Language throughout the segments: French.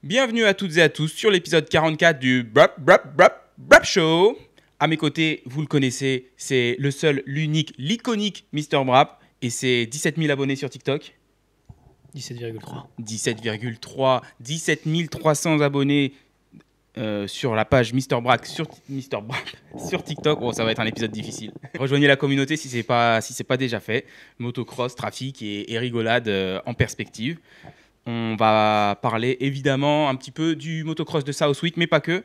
Bienvenue à toutes et à tous sur l'épisode 44 du Brap Show. À mes côtés, vous le connaissez, c'est le seul, l'unique, l'iconique Mister Brap et c'est 17 000 abonnés sur TikTok. 17,3. 17 300 abonnés sur la page Mister Brap sur TikTok. Oh, ça va être un épisode difficile. Rejoignez la communauté si c'est pas déjà fait. Motocross, trafic et rigolade en perspective. On va parler évidemment un petit peu du motocross de Southwick, mais pas que.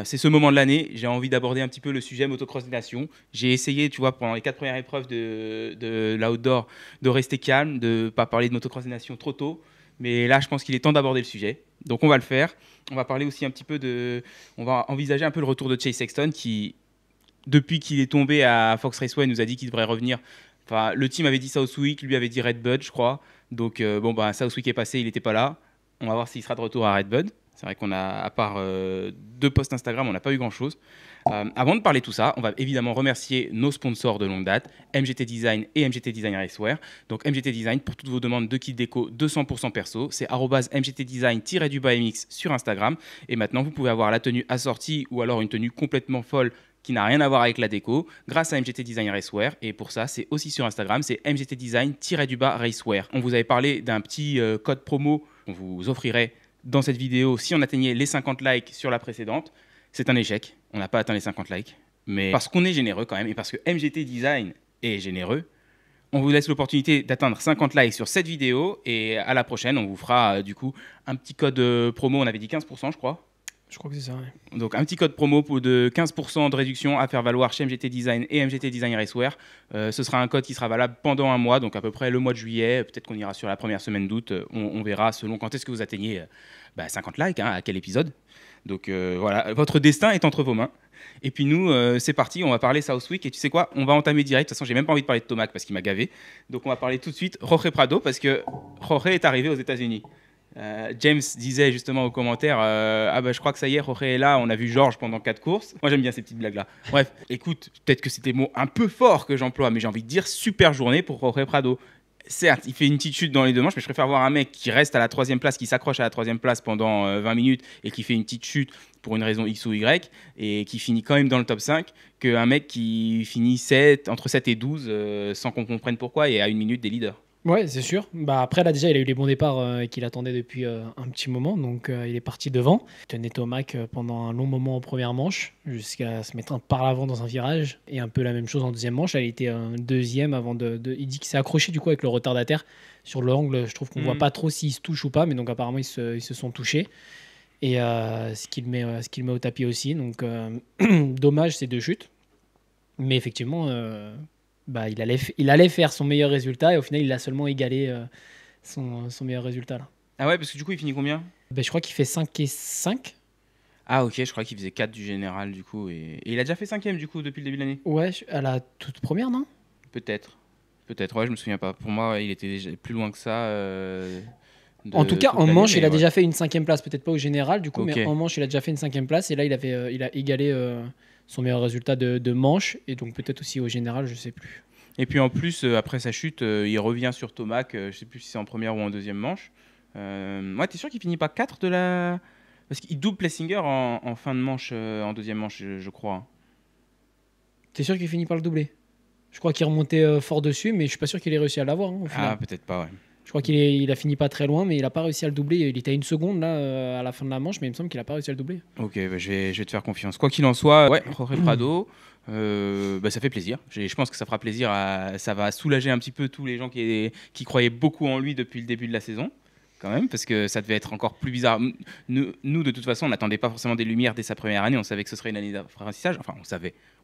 C'est ce moment de l'année. J'ai envie d'aborder un petit peu le sujet motocross des nations. J'ai essayé, tu vois, pendant les 4 premières épreuves de l'outdoor, de rester calme, de ne pas parler de motocross des nations trop tôt. Mais là, je pense qu'il est temps d'aborder le sujet. Donc, on va le faire. On va parler aussi un petit peu on va envisager un peu le retour de Chase Sexton qui, depuis qu'il est tombé à Fox Raceway, nous a dit qu'il devrait revenir. Enfin, le team avait dit Southwick, lui avait dit Redbud, je crois. Donc, Southwick est passé, il n'était pas là. On va voir s'il sera de retour à Redbud. C'est vrai qu'on a, à part 2 posts Instagram, on n'a pas eu grand-chose. Avant de parler de tout ça, on va évidemment remercier nos sponsors de longue date, MGT Design et MGT Design Racewear. Donc, MGT Design, pour toutes vos demandes de kit déco 200% perso, c'est @mgtdesign-mx sur Instagram. Et maintenant, vous pouvez avoir la tenue assortie ou alors une tenue complètement folle qui n'a rien à voir avec la déco, grâce à MGT Design Racewear. Et pour ça, c'est aussi sur Instagram, c'est MGT Design-Racewear. On vous avait parlé d'un petit code promo qu'on vous offrirait dans cette vidéo si on atteignait les 50 likes sur la précédente. C'est un échec, on n'a pas atteint les 50 likes. Mais parce qu'on est généreux quand même, et parce que MGT Design est généreux, on vous laisse l'opportunité d'atteindre 50 likes sur cette vidéo. Et à la prochaine, on vous fera du coup un petit code promo, on avait dit 15%, je crois. Je crois que c'est ça, ouais. Donc un petit code promo de 15% de réduction à faire valoir chez MGT Design et MGT Design Racewear. Ce sera un code qui sera valable pendant un mois, donc à peu près le mois de juillet. Peut-être qu'on ira sur la première semaine d'août. On verra selon quand est-ce que vous atteignez 50 likes, à quel épisode. Donc voilà, votre destin est entre vos mains. Et puis nous, c'est parti, on va parler Southwick. Et tu sais quoi, on va entamer direct. De toute façon, j'ai même pas envie de parler de Tomac parce qu'il m'a gavé. Donc on va parler tout de suite Jorge Prado parce que Jorge est arrivé aux États-Unis. James disait justement aux commentaires je crois que ça y est, Jorge est là, on a vu Georges pendant 4 courses. Moi j'aime bien ces petites blagues là. Bref, écoute, peut-être que c'est des mots un peu forts que j'emploie, mais j'ai envie de dire super journée pour Jorge Prado. Certes, il fait une petite chute dans les 2 manches, mais je préfère voir un mec qui reste à la 3e place, qui s'accroche à la 3e place pendant 20 minutes et qui fait une petite chute pour une raison X ou Y et qui finit quand même dans le top 5 qu'un mec qui finit entre 7 et 12 sans qu'on comprenne pourquoi et à 1 minute des leaders. Ouais, c'est sûr. Après, là, déjà, il a eu les bons départs qu'il attendait depuis un petit moment. Donc, il est parti devant. Il tenait Tomac pendant un long moment en première manche, jusqu'à se mettre par l'avant dans un virage. Et un peu la même chose en deuxième manche. Il était deuxième avant Il dit qu'il s'est accroché du coup avec le retardataire sur l'angle. Je trouve qu'on voit pas trop s'ils se touchent ou pas. Mais donc, apparemment, ils se sont touchés. Et ce qu'il met au tapis aussi. Donc, dommage ces 2 chutes. Mais effectivement... il allait faire son meilleur résultat et au final, il a seulement égalé son meilleur résultat. Là. Ah ouais, parce que du coup, il finit combien ? Je crois qu'il fait 5 et 5. Ah ok, je crois qu'il faisait 4 du général du coup. Et il a déjà fait 5e du coup depuis le début de l'année ? Ouais, à la toute première, non ? Peut-être, ouais, je me souviens pas. Pour moi, il était déjà plus loin que ça. En tout cas, en manche, il a déjà fait une 5e place. Peut-être pas au général du coup, Ok. mais en manche, il a déjà fait une 5e place. Et là, il a égalé son meilleur résultat de manche. Et donc peut-être aussi au général, je sais plus. Et puis en plus, après sa chute, il revient sur Tomac. Je sais plus si c'est en première ou en deuxième manche. Ouais, t'es sûr qu'il finit pas 4 de la... Parce qu'il double Plessinger en fin de manche, en deuxième manche, je crois. T'es sûr qu'il finit par le doubler ? Je crois qu'il remontait fort dessus, mais je suis pas sûr qu'il ait réussi à l'avoir. Au final. Ah, peut-être pas, ouais. Je crois qu'il a fini pas très loin, mais il a pas réussi à le doubler. Il était à 1 seconde là, à la fin de la manche, mais il me semble qu'il a pas réussi à le doubler. Ok, je vais te faire confiance. Quoi qu'il en soit, ouais, Jorge Prado, ça fait plaisir. Je pense que ça fera plaisir, ça va soulager un petit peu tous les gens qui croyaient beaucoup en lui depuis le début de la saison, quand même, parce que ça devait être encore plus bizarre. Nous de toute façon, on n'attendait pas forcément des lumières dès sa première année. On savait que ce serait une année d'apprentissage. Enfin,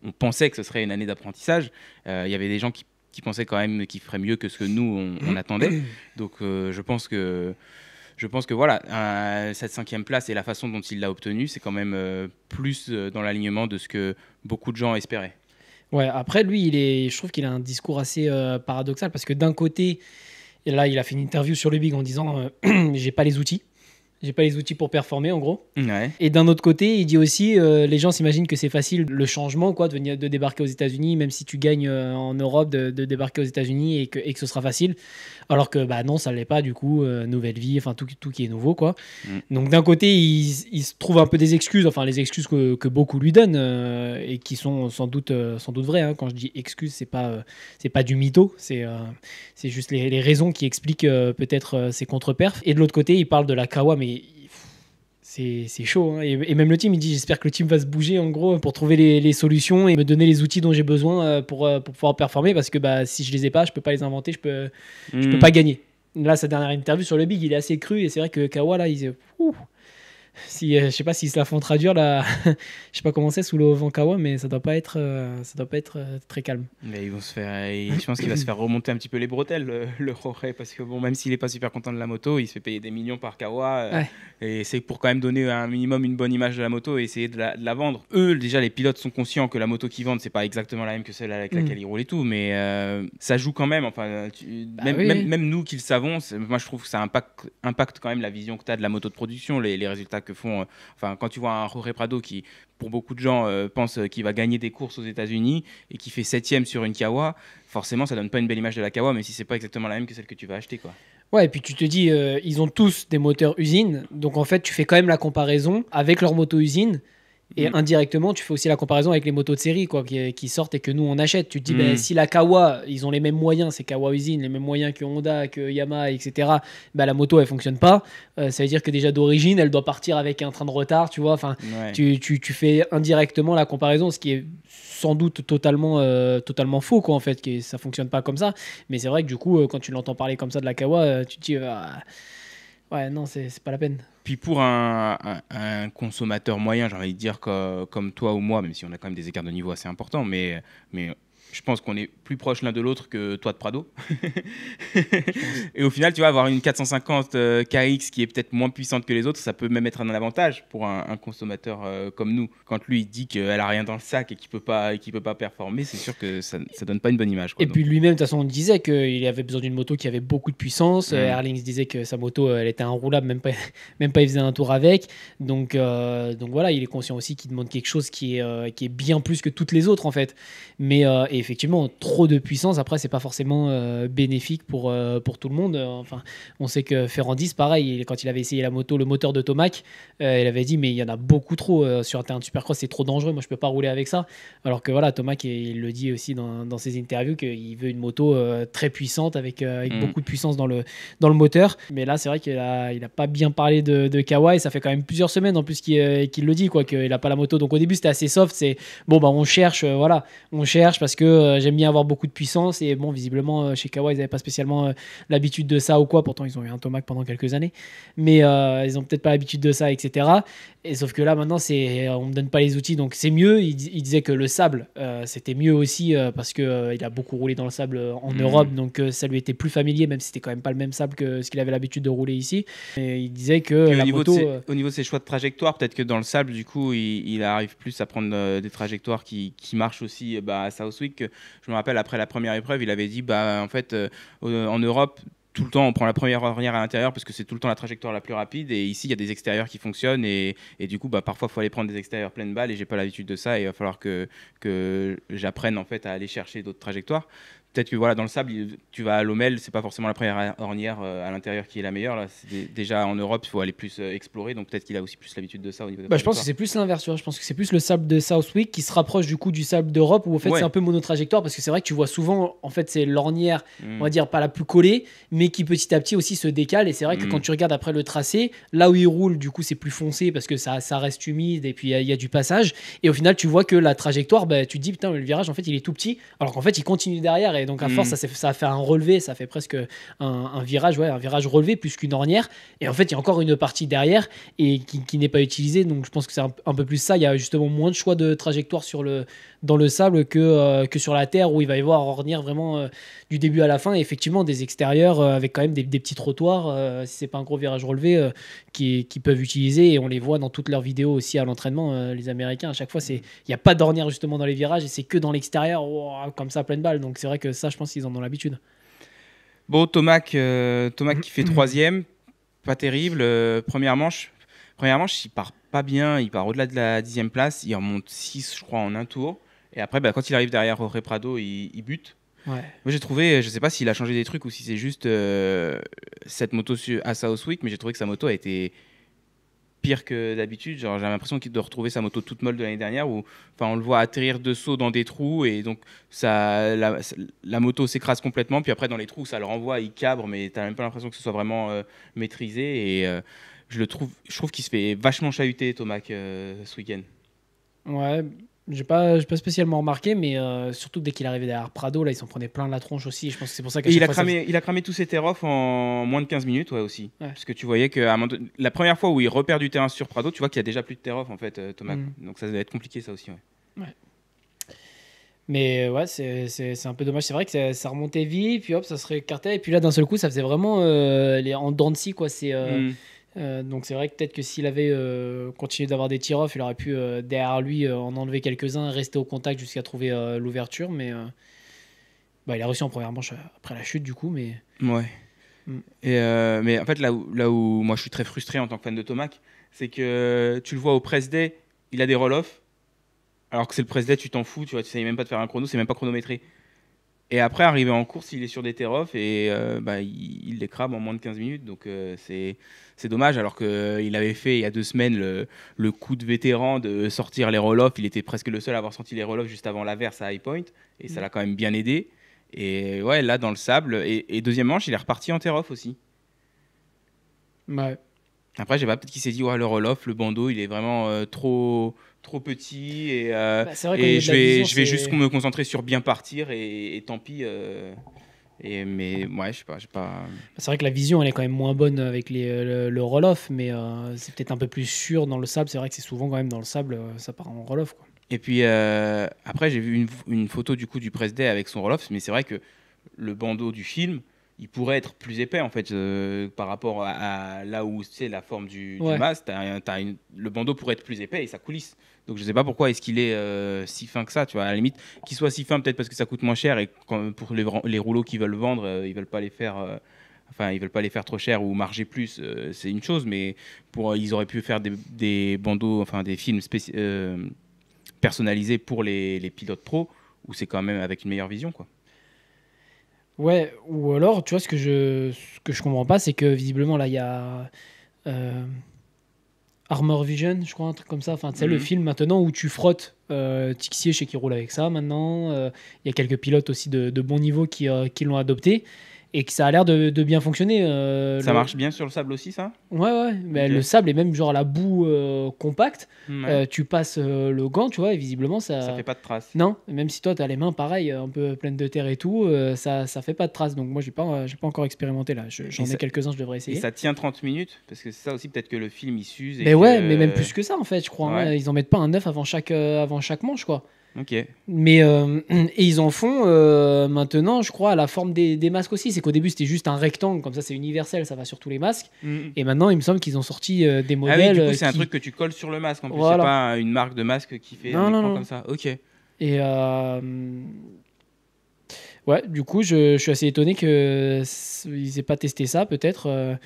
on pensait que ce serait une année d'apprentissage. Il y avait des gens qui pensaient quand même qu'il ferait mieux que ce que nous, on attendait. Donc, je pense que voilà, cette 5e place et la façon dont il l'a obtenue, c'est quand même plus dans l'alignement de ce que beaucoup de gens espéraient. Ouais, après lui, je trouve qu'il a un discours assez paradoxal parce que d'un côté, et là il a fait une interview sur le Big en disant j'ai pas les outils. J'ai pas les outils pour performer, en gros. Ouais. Et d'un autre côté, il dit aussi, les gens s'imaginent que c'est facile le changement, quoi, de débarquer aux États-Unis, même si tu gagnes en Europe, de débarquer aux États-Unis et que ce sera facile. Alors que bah non, ça l'est pas, du coup, nouvelle vie, enfin tout qui est nouveau, quoi. Donc d'un côté, il se trouve un peu des excuses, enfin les excuses que beaucoup lui donnent et qui sont sans doute vraies. Hein. Quand je dis excuses, c'est pas du mytho, c'est juste les raisons qui expliquent peut-être ces contre-perfs. Et de l'autre côté, il parle de la Kawa, mais c'est chaud. Hein. Et même le team, il dit j'espère que le team va se bouger en gros pour trouver les solutions et me donner les outils dont j'ai besoin pour pouvoir performer parce que bah, si je les ai pas, je peux pas les inventer, je peux pas gagner. Là, sa dernière interview sur le Big, il est assez cru et c'est vrai que Kawa, là, je sais pas s'ils se la font traduire là, je sais pas comment c'est sous le vent Kawa, mais ça doit pas être très calme. Mais ils vont se faire, je pense qu'il va se faire remonter un petit peu les bretelles le Jorge parce que bon, même s'il est pas super content de la moto, il se fait payer des millions par Kawa et c'est pour quand même donner un minimum une bonne image de la moto et essayer de la vendre. Eux déjà les pilotes sont conscients que la moto qu'ils vendent c'est pas exactement la même que celle avec laquelle ils roulent et tout, mais ça joue quand même. Enfin, même nous qui le savons, moi je trouve que ça impacte quand même la vision que tu as de la moto de production, les résultats que font. Enfin, quand tu vois un Jorge Prado qui, pour beaucoup de gens, pense qu'il va gagner des courses aux États-Unis et qui fait 7e sur une Kawa, forcément, ça donne pas une belle image de la Kawa, mais si c'est pas exactement la même que celle que tu vas acheter, quoi. Ouais, et puis tu te dis, ils ont tous des moteurs usines, donc en fait, tu fais quand même la comparaison avec leur moto usine. Et indirectement, tu fais aussi la comparaison avec les motos de série quoi, qui sortent et que nous on achète. Tu te dis, si la Kawa, ils ont les mêmes moyens, c'est Kawa usine, les mêmes moyens que Honda, que Yamaha, etc. Bah, la moto elle fonctionne pas. Ça veut dire que déjà d'origine, elle doit partir avec un train de retard, tu vois. Enfin, tu fais indirectement la comparaison, ce qui est sans doute totalement faux quoi en fait, que ça fonctionne pas comme ça. Mais c'est vrai que du coup, quand tu l'entends parler comme ça de la Kawa, tu te dis, ouais non, c'est pas la peine. Puis pour un consommateur moyen, j'ai envie de dire comme toi ou moi, même si on a quand même des écarts de niveau assez importants, mais je pense qu'on est plus proche l'un de l'autre que toi de Prado. Et au final, tu vas avoir une 450 KX qui est peut-être moins puissante que les autres, ça peut même être un avantage pour un consommateur comme nous. Quand lui il dit qu'elle a rien dans le sac et qu'il peut pas performer, c'est sûr que ça donne pas une bonne image. Quoi, et puis lui-même, de toute façon, on disait qu'il avait besoin d'une moto qui avait beaucoup de puissance. Erling disait que sa moto, elle était inroulable, même pas il faisait un tour avec. Donc voilà, il est conscient aussi qu'il demande quelque chose qui est bien plus que toutes les autres en fait. Mais et effectivement, trop de puissance, après, c'est pas forcément bénéfique pour tout le monde. Enfin, on sait que Ferrandis, pareil, quand il avait essayé la moto, le moteur de Tomac, il avait dit mais il y en a beaucoup trop sur un terrain de Supercross, c'est trop dangereux, moi je peux pas rouler avec ça. Alors que voilà, Tomac, il le dit aussi dans ses interviews qu'il veut une moto très puissante avec beaucoup de puissance dans le moteur. Mais là, c'est vrai qu'il a pas bien parlé de Kawa et ça fait quand même plusieurs semaines en plus qu'il le dit, quoi, qu'il a pas la moto. Donc au début, c'était assez soft, c'est bon, bah on cherche, on cherche parce que j'aime bien avoir beaucoup de puissance et bon, visiblement chez Kawa, ils n'avaient pas spécialement l'habitude de ça ou quoi. Pourtant, ils ont eu un Tomac pendant quelques années, mais ils ont peut-être pas l'habitude de ça, etc. Et sauf que là, maintenant, on me donne pas les outils, donc c'est mieux. Il disait que le sable, c'était mieux aussi parce que il a beaucoup roulé dans le sable en Europe, donc ça lui était plus familier, même si c'était quand même pas le même sable que ce qu'il avait l'habitude de rouler ici. Et il disait que la moto, au niveau de ses choix de trajectoire, peut-être que dans le sable, du coup, il arrive plus à prendre des trajectoires qui marchent aussi à Southwick. Je me rappelle, après la première épreuve, il avait dit en fait, en Europe, tout le temps on prend la première ornière à l'intérieur parce que c'est tout le temps la trajectoire la plus rapide, et ici il y a des extérieurs qui fonctionnent et du coup parfois il faut aller prendre des extérieurs pleines balles et j'ai pas l'habitude de ça et il va falloir que j'apprenne en fait à aller chercher d'autres trajectoires. Peut-être que voilà, dans le sable, tu vas à Lommel, c'est pas forcément la première ornière à l'intérieur qui est la meilleure. Là, déjà en Europe, il faut aller plus explorer, donc peut-être qu'il a aussi plus l'habitude de ça au niveau de je pense que c'est plus l'inverse. Je pense que c'est plus le sable de Southwick qui se rapproche du coup du sable d'Europe où en fait c'est un peu monotrajectoire parce que c'est vrai que tu vois souvent en fait c'est l'ornière, on va dire pas la plus collée, mais qui petit à petit aussi se décale. Et c'est vrai que quand tu regardes après le tracé, là où il roule, du coup c'est plus foncé parce que ça reste humide et puis il y a du passage. Et au final, tu vois que la trajectoire, tu te dis putain, le virage en fait il est tout petit, alors qu'en fait il continue derrière. Et donc à force, ça a fait un relevé, ça fait presque un virage, un virage relevé plus qu'une ornière. Et en fait, il y a encore une partie derrière et qui n'est pas utilisée. Donc je pense que c'est un peu plus ça. Il y a justement moins de choix de trajectoire dans le sable que sur la terre où il va y avoir ornière vraiment du début à la fin. Et effectivement, des extérieurs avec quand même des petits trottoirs, si c'est pas un gros virage relevé, qui peuvent utiliser. Et on les voit dans toutes leurs vidéos aussi à l'entraînement. Les Américains, à chaque fois, il n'y a pas d'ornière justement dans les virages et c'est que dans l'extérieur, comme ça, pleine balle. Donc c'est vrai que ça, je pense qu'ils en ont l'habitude. Bon, Tomac qui fait 3e. pas terrible. Première manche, il part pas bien. Il part au-delà de la 10e place. Il remonte 6, je crois, en un tour. Et après, quand il arrive derrière Jorge Prado, il bute. Ouais. Moi, j'ai trouvé, je sais pas s'il a changé des trucs ou si c'est juste cette moto à Southwick, mais j'ai trouvé que sa moto a été pire que d'habitude. Genre, j'ai l'impression qu'il doit retrouver sa moto toute molle de l'année dernière où on le voit atterrir de saut dans des trous et donc la moto s'écrase complètement. Puis après, dans les trous, ça le renvoie, il cabre, mais tu n'as même pas l'impression que ce soit vraiment maîtrisé. Et je trouve qu'il se fait vachement chahuter, Tomac, ce week-end. Ouais, j'ai pas spécialement remarqué, mais surtout dès qu'il arrivait derrière Prado, là, il s'en prenait plein la tronche aussi. Je pense que c'est pour ça qu'à chaque fois, il a cramé tous ses terres-off en moins de 15 minutes, ouais, aussi. Ouais. Parce que tu voyais que la première fois où il repère du terrain sur Prado, tu vois qu'il y a déjà plus de terre-off, en fait, Tomac. Donc ça va être compliqué, ça aussi, ouais. Mais ouais, c'est un peu dommage. C'est vrai que ça remontait vite, puis hop, ça se réécartait. Et puis là, d'un seul coup, ça faisait vraiment en dents de scie, quoi. Donc c'est vrai que peut-être que s'il avait continué d'avoir des tir-off, il aurait pu derrière lui en enlever quelques-uns, rester au contact jusqu'à trouver l'ouverture. Mais il a réussi en première manche après la chute, du coup. Mais mais en fait, là où moi je suis très frustré en tant que fan de Tomac, c'est que tu le vois au press day, il a des roll-off. Alors que c'est le press day, tu t'en fous, tu vois, tu sais même pas de faire un chrono, c'est même pas chronométré. Et après, arrivé en course, il est sur des terre-off et il les crame en moins de 15 minutes. Donc c'est dommage, alors qu'il avait fait il y a 2 semaines le coup de vétéran de sortir les roll-off. Il était presque le seul à avoir sorti les roll-off juste avant l'averse à High Point. Et ça l'a quand même bien aidé. Et ouais, là, dans le sable. Et deuxième manche, il est reparti en terre-off aussi. Ouais. Après, je sais pas, peut-être qu'il s'est dit, ouais, le roll-off, le bandeau, il est vraiment trop petit et je vais juste me concentrer sur bien partir et tant pis. Mais ouais, je sais pas. C'est vrai que la vision, elle est quand même moins bonne avec le roll-off, mais c'est peut-être un peu plus sûr dans le sable. C'est vrai que c'est souvent quand même dans le sable, ça part en roll-off, quoi. Et puis après, j'ai vu une photo du coup du press day avec son roll-off, mais c'est vrai que le bandeau du film, il pourrait être plus épais en fait par rapport à là où c'est la forme du mast. Le bandeau pourrait être plus épais et ça coulisse. Donc je sais pas pourquoi est-ce qu'il est si fin que ça. Tu vois, à la limite, qu'il soit si fin peut-être parce que ça coûte moins cher et pour les rouleaux qu'ils veulent vendre, ils veulent pas les faire. Ils veulent pas les faire trop cher ou marger plus, c'est une chose. Mais ils auraient pu faire des bandeaux, des films personnalisés pour les pilotes pro où c'est quand même avec une meilleure vision, quoi. Ouais, ou alors, tu vois, ce que je comprends pas, c'est que visiblement, là, il y a Armor Vision, je crois, un truc comme ça. Enfin, tu sais, le film maintenant où tu frottes. Tixier, je sais qu'il roule avec ça maintenant. Il y a quelques pilotes aussi de bon niveau qui l'ont adopté. Et que ça a l'air de bien fonctionner. Ça marche bien sur le sable aussi, ça ? Ouais. Mais okay. Le sable est même genre la boue compacte. Tu passes le gant, tu vois, et visiblement ça fait pas de traces. Non, même si toi tu as les mains pareil, un peu pleines de terre et tout, ça fait pas de traces. Donc moi j'ai pas encore expérimenté là. J'en ai quelques-uns, je devrais essayer. Et ça tient 30 minutes parce que c'est ça aussi peut-être que le film il s'use. Mais ouais, mais même plus que ça en fait, je crois. Ouais. Hein, ils en mettent pas un neuf avant chaque manche, quoi. Ok. Mais et ils en font maintenant, je crois, à la forme des masques aussi. C'est qu'au début c'était juste un rectangle, comme ça c'est universel, ça va sur tous les masques. Et maintenant il me semble qu'ils ont sorti des modèles. Ah oui, du coup c'est un truc que tu colles sur le masque en plus. Voilà. C'est pas une marque de masque qui fait un écran comme ça. Ok. Et ouais, du coup je suis assez étonné qu'ils aient pas testé ça, peut-être.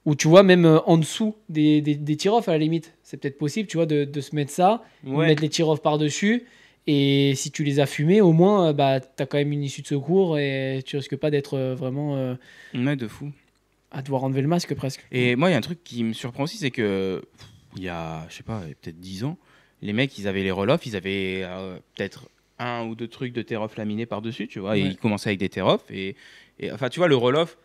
Ou tu vois, même en dessous des tir-off à la limite, c'est peut-être possible, tu vois, de se mettre ça, mettre les tir-off par-dessus. Et si tu les as fumés, au moins, tu as quand même une issue de secours et tu risques pas d'être vraiment. De fou. À devoir enlever le masque presque. Et moi, il y a un truc qui me surprend aussi, c'est que il y a, je sais pas, peut-être 10 ans, les mecs, ils avaient les roll-off, ils avaient peut-être 1 ou 2 trucs de tear-off laminés par-dessus, tu vois, et ils commençaient avec des tear-off. Et enfin, tu vois, le roll-off,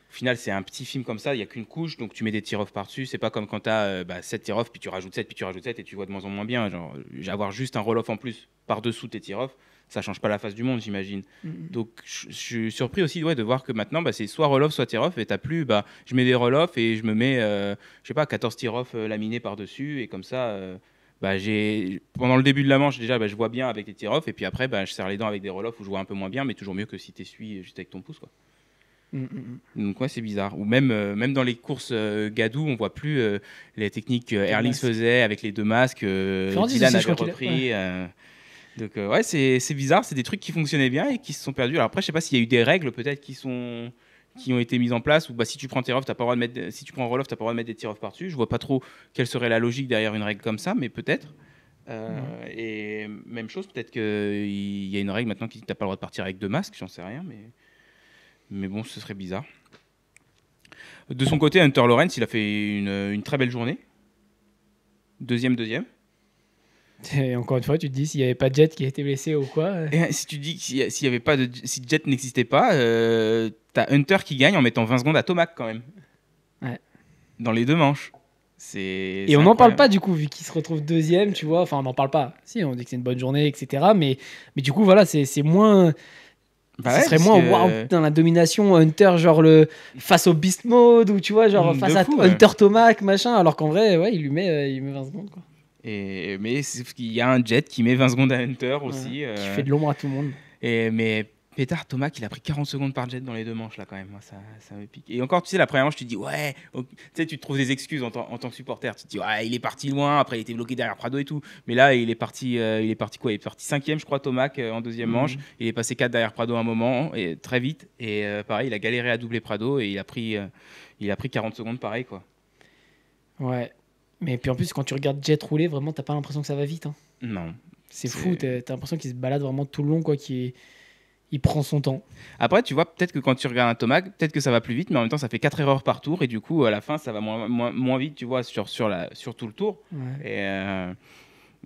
au final, c'est un petit film comme ça, il n'y a qu'une couche, donc tu mets des tear-off par-dessus. C'est pas comme quand tu as 7 tear-off, puis tu rajoutes 7, puis tu rajoutes 7, et tu vois de moins en moins bien. Genre, avoir juste un roll-off en plus par-dessous tes tear-off, ça change pas la face du monde, j'imagine. Donc, je suis surpris aussi de voir que maintenant, c'est soit roll-off, soit tear-off, et t'as plus, je mets des roll-off et je me mets, 14 tear-off laminés par-dessus, et comme ça, pendant le début de la manche, déjà, je vois bien avec les tear-off, et puis après, je serre les dents avec des roll-off où je vois un peu moins bien, mais toujours mieux que si t'essuies juste avec ton pouce, quoi. Donc ouais, c'est bizarre. Ou même dans les courses Gadou, on voit plus les techniques Erlings faisait avec les 2 masques. Dylan avait repris. Donc ouais, c'est bizarre. C'est des trucs qui fonctionnaient bien et qui se sont perdus. Alors après, je sais pas s'il y a eu des règles peut-être qui qui ont été mises en place où si tu prends tir off, t'as pas le droit de mettre, si tu prends roll off, t'as pas le droit de mettre des tirs off par-dessus. Je vois pas trop quelle serait la logique derrière une règle comme ça, mais peut-être. Et même chose, peut-être qu'il y a une règle maintenant qui dit que t'as pas le droit de partir avec 2 masques, j'en sais rien, mais bon, ce serait bizarre. De son côté, Hunter Lawrence, il a fait une très belle journée. Deuxième. Et encore une fois, tu te dis s'il n'y avait pas Jet qui a été blessé ou quoi. Et si tu dis que s'il y avait pas si Jet n'existait pas, t'as Hunter qui gagne en mettant 20 secondes à Tomac quand même. Ouais. Dans les 2 manches. Et on n'en parle pas du coup, vu qu'il se retrouve deuxième, tu vois. Enfin, on n'en parle pas. Si, on dit que c'est une bonne journée, etc. Mais du coup, voilà, c'est moins. Ce serait moins wow, dans la domination Hunter, genre face au Beast Mode, ou tu vois, genre face à Hunter Tomac, machin. Alors qu'en vrai, ouais, il met 20 secondes, quoi. Mais il y a un Jet qui met 20 secondes à Hunter aussi. Qui fait de l'ombre à tout le monde. Mais pétard, Tomac, il a pris 40 secondes par Jet dans les 2 manches, là, quand même. Moi, ça me pique. Et encore, tu sais, la première manche, tu te dis, ouais, tu sais, tu te trouves des excuses en tant que supporter. Tu te dis, ouais, il est parti loin, après, il était bloqué derrière Prado et tout. Mais là, il est parti quoi? Il est parti 5e, je crois, Tomac, en 2e manche. Il est passé 4 derrière Prado à un moment, et très vite. Et pareil, il a galéré à doubler Prado, et il a pris 40 secondes, pareil, quoi. Ouais. Mais puis en plus, quand tu regardes Jet rouler, vraiment, t'as pas l'impression que ça va vite. Hein. Non. C'est fou, t'as l'impression qu'il se balade vraiment tout le long, quoi, il prend son temps. Après, tu vois, peut-être que quand tu regardes un Tomac, peut-être que ça va plus vite, mais en même temps, ça fait 4 erreurs par tour, et du coup, à la fin, ça va moins vite, tu vois, sur tout le tour. Ouais.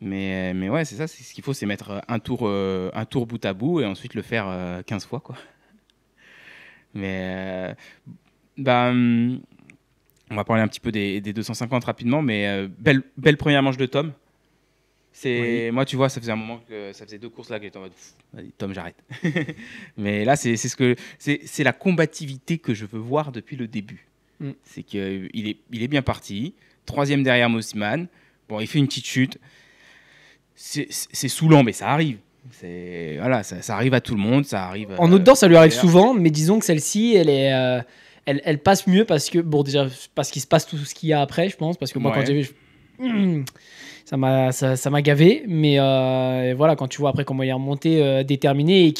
Mais ouais, c'est ça, c'est ce qu'il faut, c'est mettre un tour bout à bout, et ensuite le faire 15 fois, quoi. Mais on va parler un petit peu des 250 rapidement, mais belle première manche de Tom. Moi, tu vois, ça faisait un moment que ça faisait 2 courses là que j'étais en mode vas-y, Tom, j'arrête. Mais là, c'est la combativité que je veux voir depuis le début. C'est qu'il est bien parti. 3e derrière Mossman. Bon, il fait une petite chute. C'est saoulant, mais ça arrive. Voilà, ça arrive à tout le monde. Ça arrive. En outdoor, ça lui arrive souvent, mais disons que celle-ci, elle est. Elle passe mieux parce que, bon, déjà, parce qu'il se passe tout ce qu'il y a après, je pense. Parce que moi, quand j'ai vu, ça m'a gavé. Mais voilà, quand tu vois après comment il est remonté, déterminé,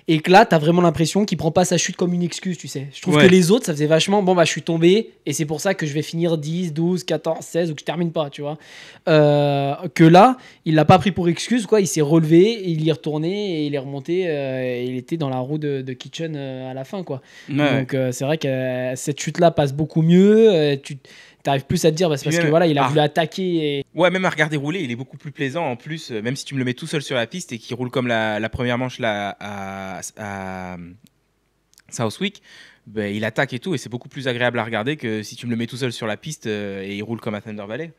et que là, t'as vraiment l'impression qu'il prend pas sa chute comme une excuse, tu sais. Je trouve que les autres, ça faisait vachement, bon, je suis tombé, et c'est pour ça que je vais finir 10, 12, 14, 16, ou que je termine pas, tu vois. Que là, il l'a pas pris pour excuse, quoi. Il s'est relevé, il y est retourné, et il est remonté, et il était dans la roue de Kitchen à la fin, quoi. Donc, c'est vrai que cette chute-là passe beaucoup mieux. T'arrives plus à te dire, c'est parce que voilà, il a voulu attaquer. Ouais, même à regarder rouler, il est beaucoup plus plaisant en plus, même si tu me le mets tout seul sur la piste et qu'il roule comme la première manche là à Southwick, il attaque et tout, et c'est beaucoup plus agréable à regarder que si tu me le mets tout seul sur la piste et il roule comme à Thunder Valley.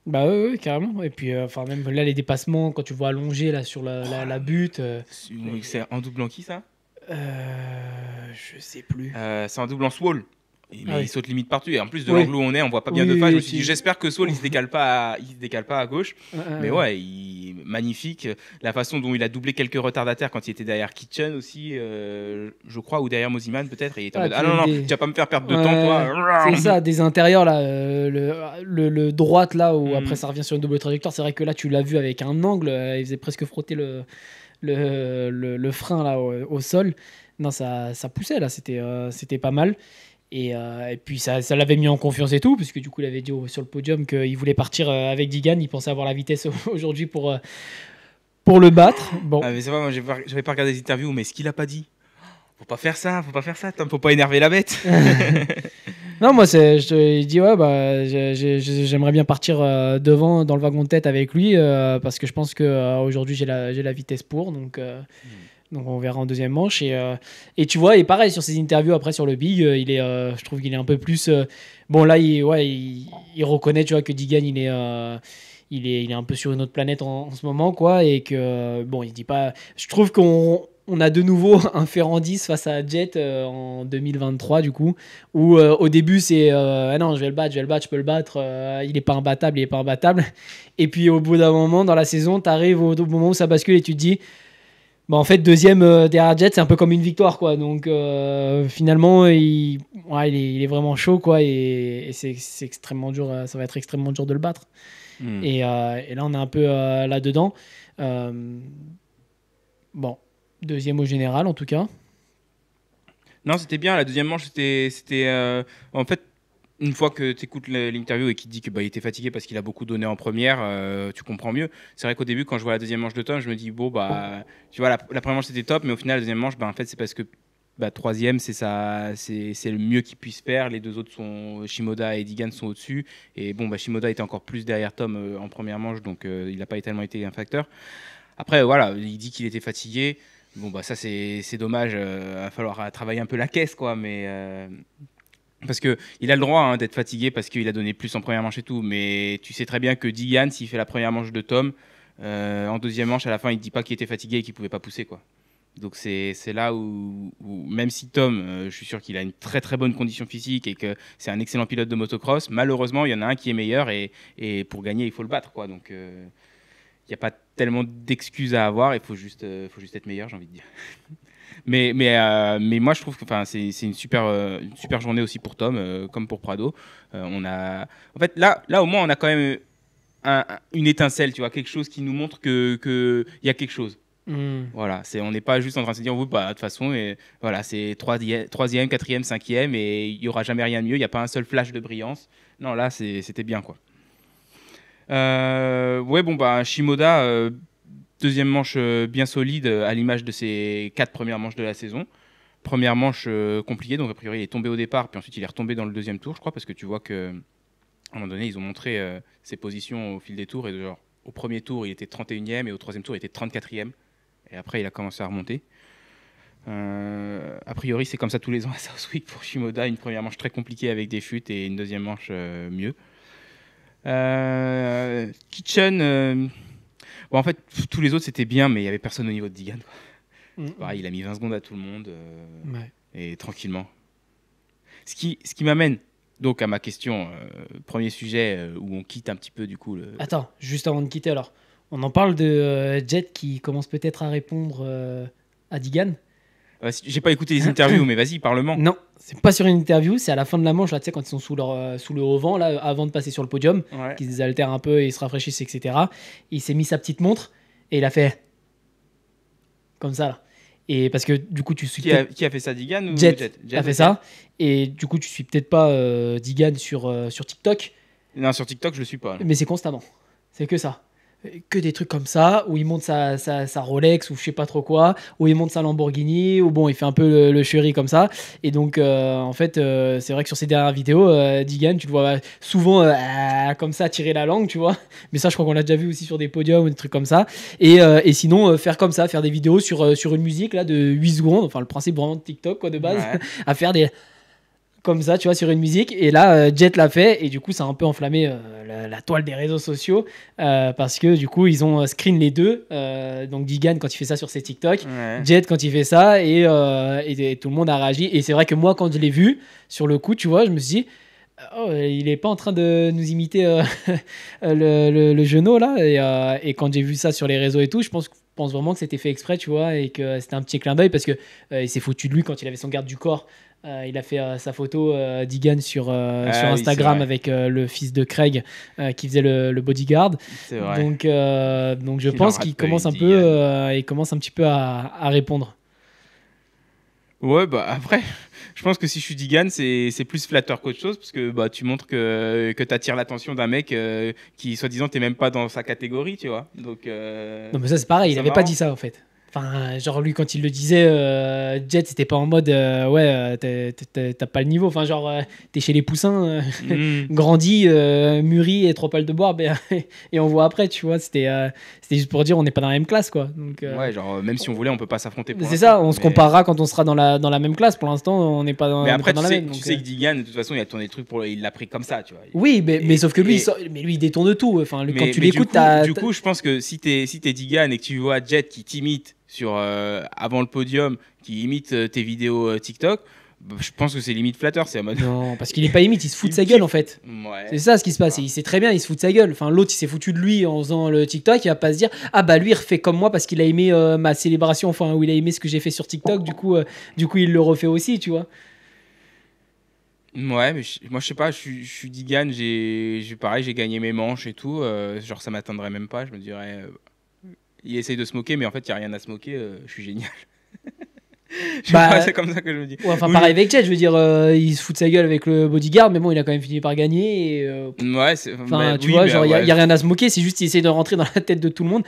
Bah oui, carrément. Et puis, même là, les dépassements, quand tu vois allonger là, sur la butte. C'est en double en qui ça Je sais plus. C'est en double en Swall. Mais il saute limite partout, et en plus de l'angle où on voit pas bien de face. Je me suis dit, j'espère que Swall il se décale pas à gauche. Mais ouais, magnifique. La façon dont il a doublé quelques retardataires quand il était derrière Kitchen aussi, je crois, ou derrière Moziman peut-être, et il était en mode, non, tu vas pas me faire perdre de temps, toi. C'est ça, des intérieurs là, le droite là, où après ça revient sur une double trajectoire. C'est vrai que là tu l'as vu avec un angle, il faisait presque frotter le frein là au sol. Non, ça poussait là, c'était pas mal. Et puis ça l'avait mis en confiance et tout, parce que du coup il avait dit sur le podium qu'il voulait partir avec Digan, il pensait avoir la vitesse aujourd'hui pour le battre. Bon. Mais c'est vrai, moi j'avais pas regardé les interviews, mais ce qu'il a pas dit, faut pas faire ça Tom, faut pas énerver la bête. Non, moi je dis j'aimerais bien partir devant dans le wagon de tête avec lui, parce que je pense que aujourd'hui j'ai la vitesse pour, donc on verra en deuxième manche, et tu vois, et pareil sur ses interviews après sur le big, je trouve qu'il est un peu plus bon là, il reconnaît, tu vois, que Digan il est un peu sur une autre planète en ce moment, quoi, et que bon, il dit pas, je trouve qu'on a de nouveau un Ferrandis face à Jet en 2023 du coup, où au début c'est non, je vais le battre, je peux le battre, il est pas imbattable, et puis au bout d'un moment dans la saison, t'arrives au moment où ça bascule et tu te dis en fait, deuxième derrière Jet, c'est un peu comme une victoire, quoi. Donc, finalement, il est vraiment chaud, quoi. Et c'est extrêmement dur. Ça va être extrêmement dur de le battre. Et là, on est un peu là-dedans. Bon, deuxième au général, en tout cas. Non, c'était bien. La deuxième manche, en fait, une fois que tu écoutes l'interview et qu'il te dit que il était fatigué parce qu'il a beaucoup donné en première, tu comprends mieux. C'est vrai qu'au début, quand je vois la deuxième manche de Tom, je me dis bon tu vois, la première manche c'était top, mais au final la deuxième manche, en fait, c'est parce que troisième, c'est le mieux qu'il puisse faire. Les deux autres sont Shimoda et Digan sont au-dessus. Et bon, Shimoda était encore plus derrière Tom en première manche, donc il n'a pas tellement été un facteur. Après, voilà, il dit qu'il était fatigué. Bon, ça, c'est dommage. Il va falloir travailler un peu la caisse, quoi. Mais parce qu'il a le droit d'être fatigué parce qu'il a donné plus en première manche et tout. Mais tu sais très bien que Digan, s'il fait la première manche de Tom, en deuxième manche, à la fin, il ne dit pas qu'il était fatigué et qu'il ne pouvait pas pousser, quoi. Donc c'est là où même si Tom, je suis sûr qu'il a une très très bonne condition physique et que c'est un excellent pilote de motocross, malheureusement, il y en a un qui est meilleur et pour gagner, il faut le battre, quoi. Donc il n'y a pas tellement d'excuses à avoir, il faut juste être meilleur, j'ai envie de dire. Mais moi, je trouve que c'est une super journée aussi pour Tom, comme pour Prado. En fait, là, au moins, on a quand même une étincelle, tu vois, quelque chose qui nous montre qu'il y a quelque chose. Voilà, on n'est pas juste en train de se dire, oui, de toute façon, et voilà, c'est troisième, quatrième, cinquième, et il n'y aura jamais rien de mieux, il n'y a pas un seul flash de brillance. Non, là, c'était bien, quoi. Ouais, Shimoda, deuxième manche bien solide, à l'image de ses 4 premières manches de la saison. Première manche compliquée, donc a priori, il est tombé au départ, puis ensuite, il est retombé dans le deuxième tour, je crois, parce que tu vois qu'à un moment donné, ils ont montré ses positions au fil des tours, et genre, au premier tour, il était 31e, et au troisième tour, il était 34e. Et après, il a commencé à remonter. A priori, c'est comme ça tous les ans à Southwick pour Shimoda. Une première manche très compliquée avec des chutes et une deuxième manche mieux. Kitchen, en fait, tous les autres, c'était bien, mais il n'y avait personne au niveau de Digan. Pareil, il a mis 20 secondes à tout le monde. Et tranquillement. Ce qui m'amène donc à ma question. Premier sujet où on quitte un petit peu du coup. Attends, juste avant de quitter alors. On en parle de Jet qui commence peut-être à répondre à Digan. J'ai pas écouté les interviews, mais vas-y, parle-moi. Non, c'est pas sur une interview, c'est à la fin de la manche, là, tu sais, quand ils sont sous le haut vent, là, avant de passer sur le podium, qu'ils se désaltèrent un peu et ils se rafraîchissent, etc. Il s'est mis sa petite montre et il a fait comme ça, là. Et parce que du coup, tu suis. Qui a fait ça, Digan ou Jet a fait ça. Et du coup, tu suis peut-être pas Digan sur TikTok. Non, sur TikTok, je le suis pas. Non. Mais c'est constamment. C'est que ça. Que des trucs comme ça, où il monte sa Rolex ou je sais pas trop quoi, où il monte sa Lamborghini, ou bon, il fait un peu le chéri comme ça. Et donc, en fait, c'est vrai que sur ces dernières vidéos, Digan, tu le vois souvent comme ça tirer la langue, tu vois. Mais ça, je crois qu'on l'a déjà vu aussi sur des podiums ou des trucs comme ça. Et sinon, faire comme ça, faire des vidéos sur une musique là, de 8 secondes, enfin le principe vraiment de TikTok quoi, de base, à faire des comme ça, tu vois, sur une musique. Et là, Jet l'a fait. Et du coup, ça a un peu enflammé la toile des réseaux sociaux. Parce que du coup, ils ont screen les deux. Donc, Digan quand il fait ça sur ses TikTok. Jet quand il fait ça. Et tout le monde a réagi. Et c'est vrai que moi, quand je l'ai vu, sur le coup, tu vois, je me suis dit, oh, il est pas en train de nous imiter le genou là. Et quand j'ai vu ça sur les réseaux et tout, je pense vraiment que c'était fait exprès, tu vois. Et que c'était un petit clin d'œil. Parce que il s'est foutu de lui quand il avait son garde du corps. Il a fait sa photo Digan sur Instagram avec le fils de Craig qui faisait le bodyguard. C'est vrai. Donc je pense qu'il commence un petit peu à répondre. Ouais, après, je pense que si je suis Digan, c'est plus flatteur qu'autre chose, parce que tu montres que tu attires l'attention d'un mec qui, soi-disant, t'es même pas dans sa catégorie, tu vois. Donc, non, mais ça, c'est pareil, il avait pas dit ça, en fait. Enfin, genre lui quand il le disait, Jet c'était pas en mode t'as pas le niveau. Enfin, genre t'es chez les poussins, grandi, mûri et 3 pales de bois, et on voit après, tu vois. C'était juste pour dire on n'est pas dans la même classe, quoi. Donc, ouais, genre même si on voulait, on peut pas s'affronter. C'est ça, on se comparera quand on sera dans la même classe. Pour l'instant, on n'est pas dans, mais après, dans la même. Tu sais que Digan, de toute façon, il a tourné le truc il l'a pris comme ça, tu vois. Oui, mais sauf que lui, il détourne tout. Enfin, quand tu l'écoutes, du coup, je pense que si t'es Digan et que tu vois Jet qui t'imite avant le podium, qui imite tes vidéos TikTok, je pense que c'est limite flatteur. C'est non, parce qu'il est pas imite, il se fout de sa gueule en fait. Ouais. C'est ça ce qui se passe. Il sait très bien, il se fout de sa gueule. Enfin, l'autre il s'est foutu de lui en faisant le TikTok. Il va pas se dire ah bah lui il refait comme moi parce qu'il a aimé ma célébration, enfin où il a aimé ce que j'ai fait sur TikTok. Du coup il le refait aussi, tu vois. Ouais, mais moi je sais pas, je suis Digan, pareil, j'ai gagné mes manches et tout, genre ça m'atteindrait même pas, je me dirais il essaye de se moquer, mais en fait il y a rien à se moquer, je suis génial. C'est comme ça que je me dis. Ouais, enfin, pareil avec Jet, je veux dire, il se fout de sa gueule avec le bodyguard, mais bon, il a quand même fini par gagner. Et, ouais, tu vois, genre, il n'y a rien à se moquer, c'est juste qu'il essaie de rentrer dans la tête de tout le monde.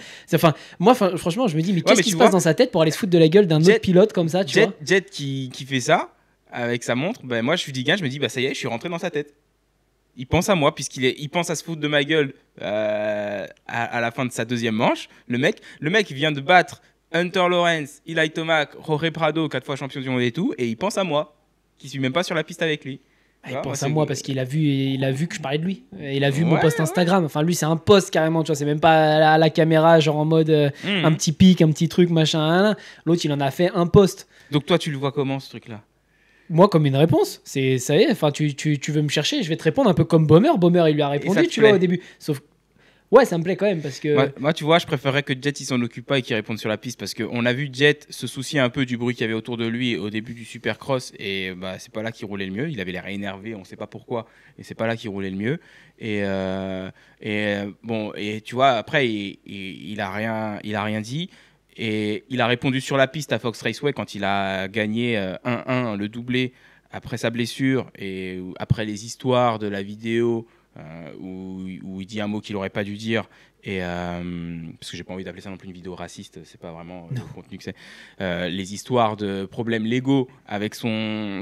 Moi, franchement, je me dis, mais qu'est-ce qui se passe dans sa tête pour aller se foutre de la gueule d'un autre pilote comme ça, tu vois? Jet qui fait ça avec sa montre, ben moi, je suis Digan, je me dis, bah ça y est, je suis rentré dans sa tête. Il pense à moi, il pense à se foutre de ma gueule à la fin de sa deuxième manche. Le mec vient de battre Hunter Lawrence, Eli Tomac, Jorge Prado, 4 fois champion du monde et tout, et il pense à moi, qui suis même pas sur la piste avec lui. Il pense à moi parce qu'il a vu que je parlais de lui. Il a vu mon post Instagram. Enfin, lui, c'est un post carrément, tu vois. C'est même pas à la caméra, genre en mode un petit pic, un petit truc, machin. L'autre, il en a fait un post. Donc toi, tu le vois comment, ce truc-là? Moi, comme une réponse. Ça y est, enfin, tu veux me chercher, je vais te répondre un peu comme Bomber. Bomber, il lui a répondu, tu vois, au début. Sauf ouais, ça me plaît quand même parce que... Moi, tu vois, je préférerais que Jet il s'en occupe pas et qu'il réponde sur la piste parce qu'on a vu Jet se soucier un peu du bruit qu'il y avait autour de lui au début du Supercross et bah, c'est pas là qu'il roulait le mieux. Il avait l'air énervé, on sait pas pourquoi, et c'est pas là qu'il roulait le mieux. Bon, et tu vois, après, il a rien dit. Et il a répondu sur la piste à Fox Raceway quand il a gagné 1-1, le doublé, après sa blessure et après les histoires de la vidéo où il dit un mot qu'il n'aurait pas dû dire. Parce que j'ai pas envie d'appeler ça non plus une vidéo raciste, c'est pas vraiment le contenu que c'est. Les histoires de problèmes légaux avec son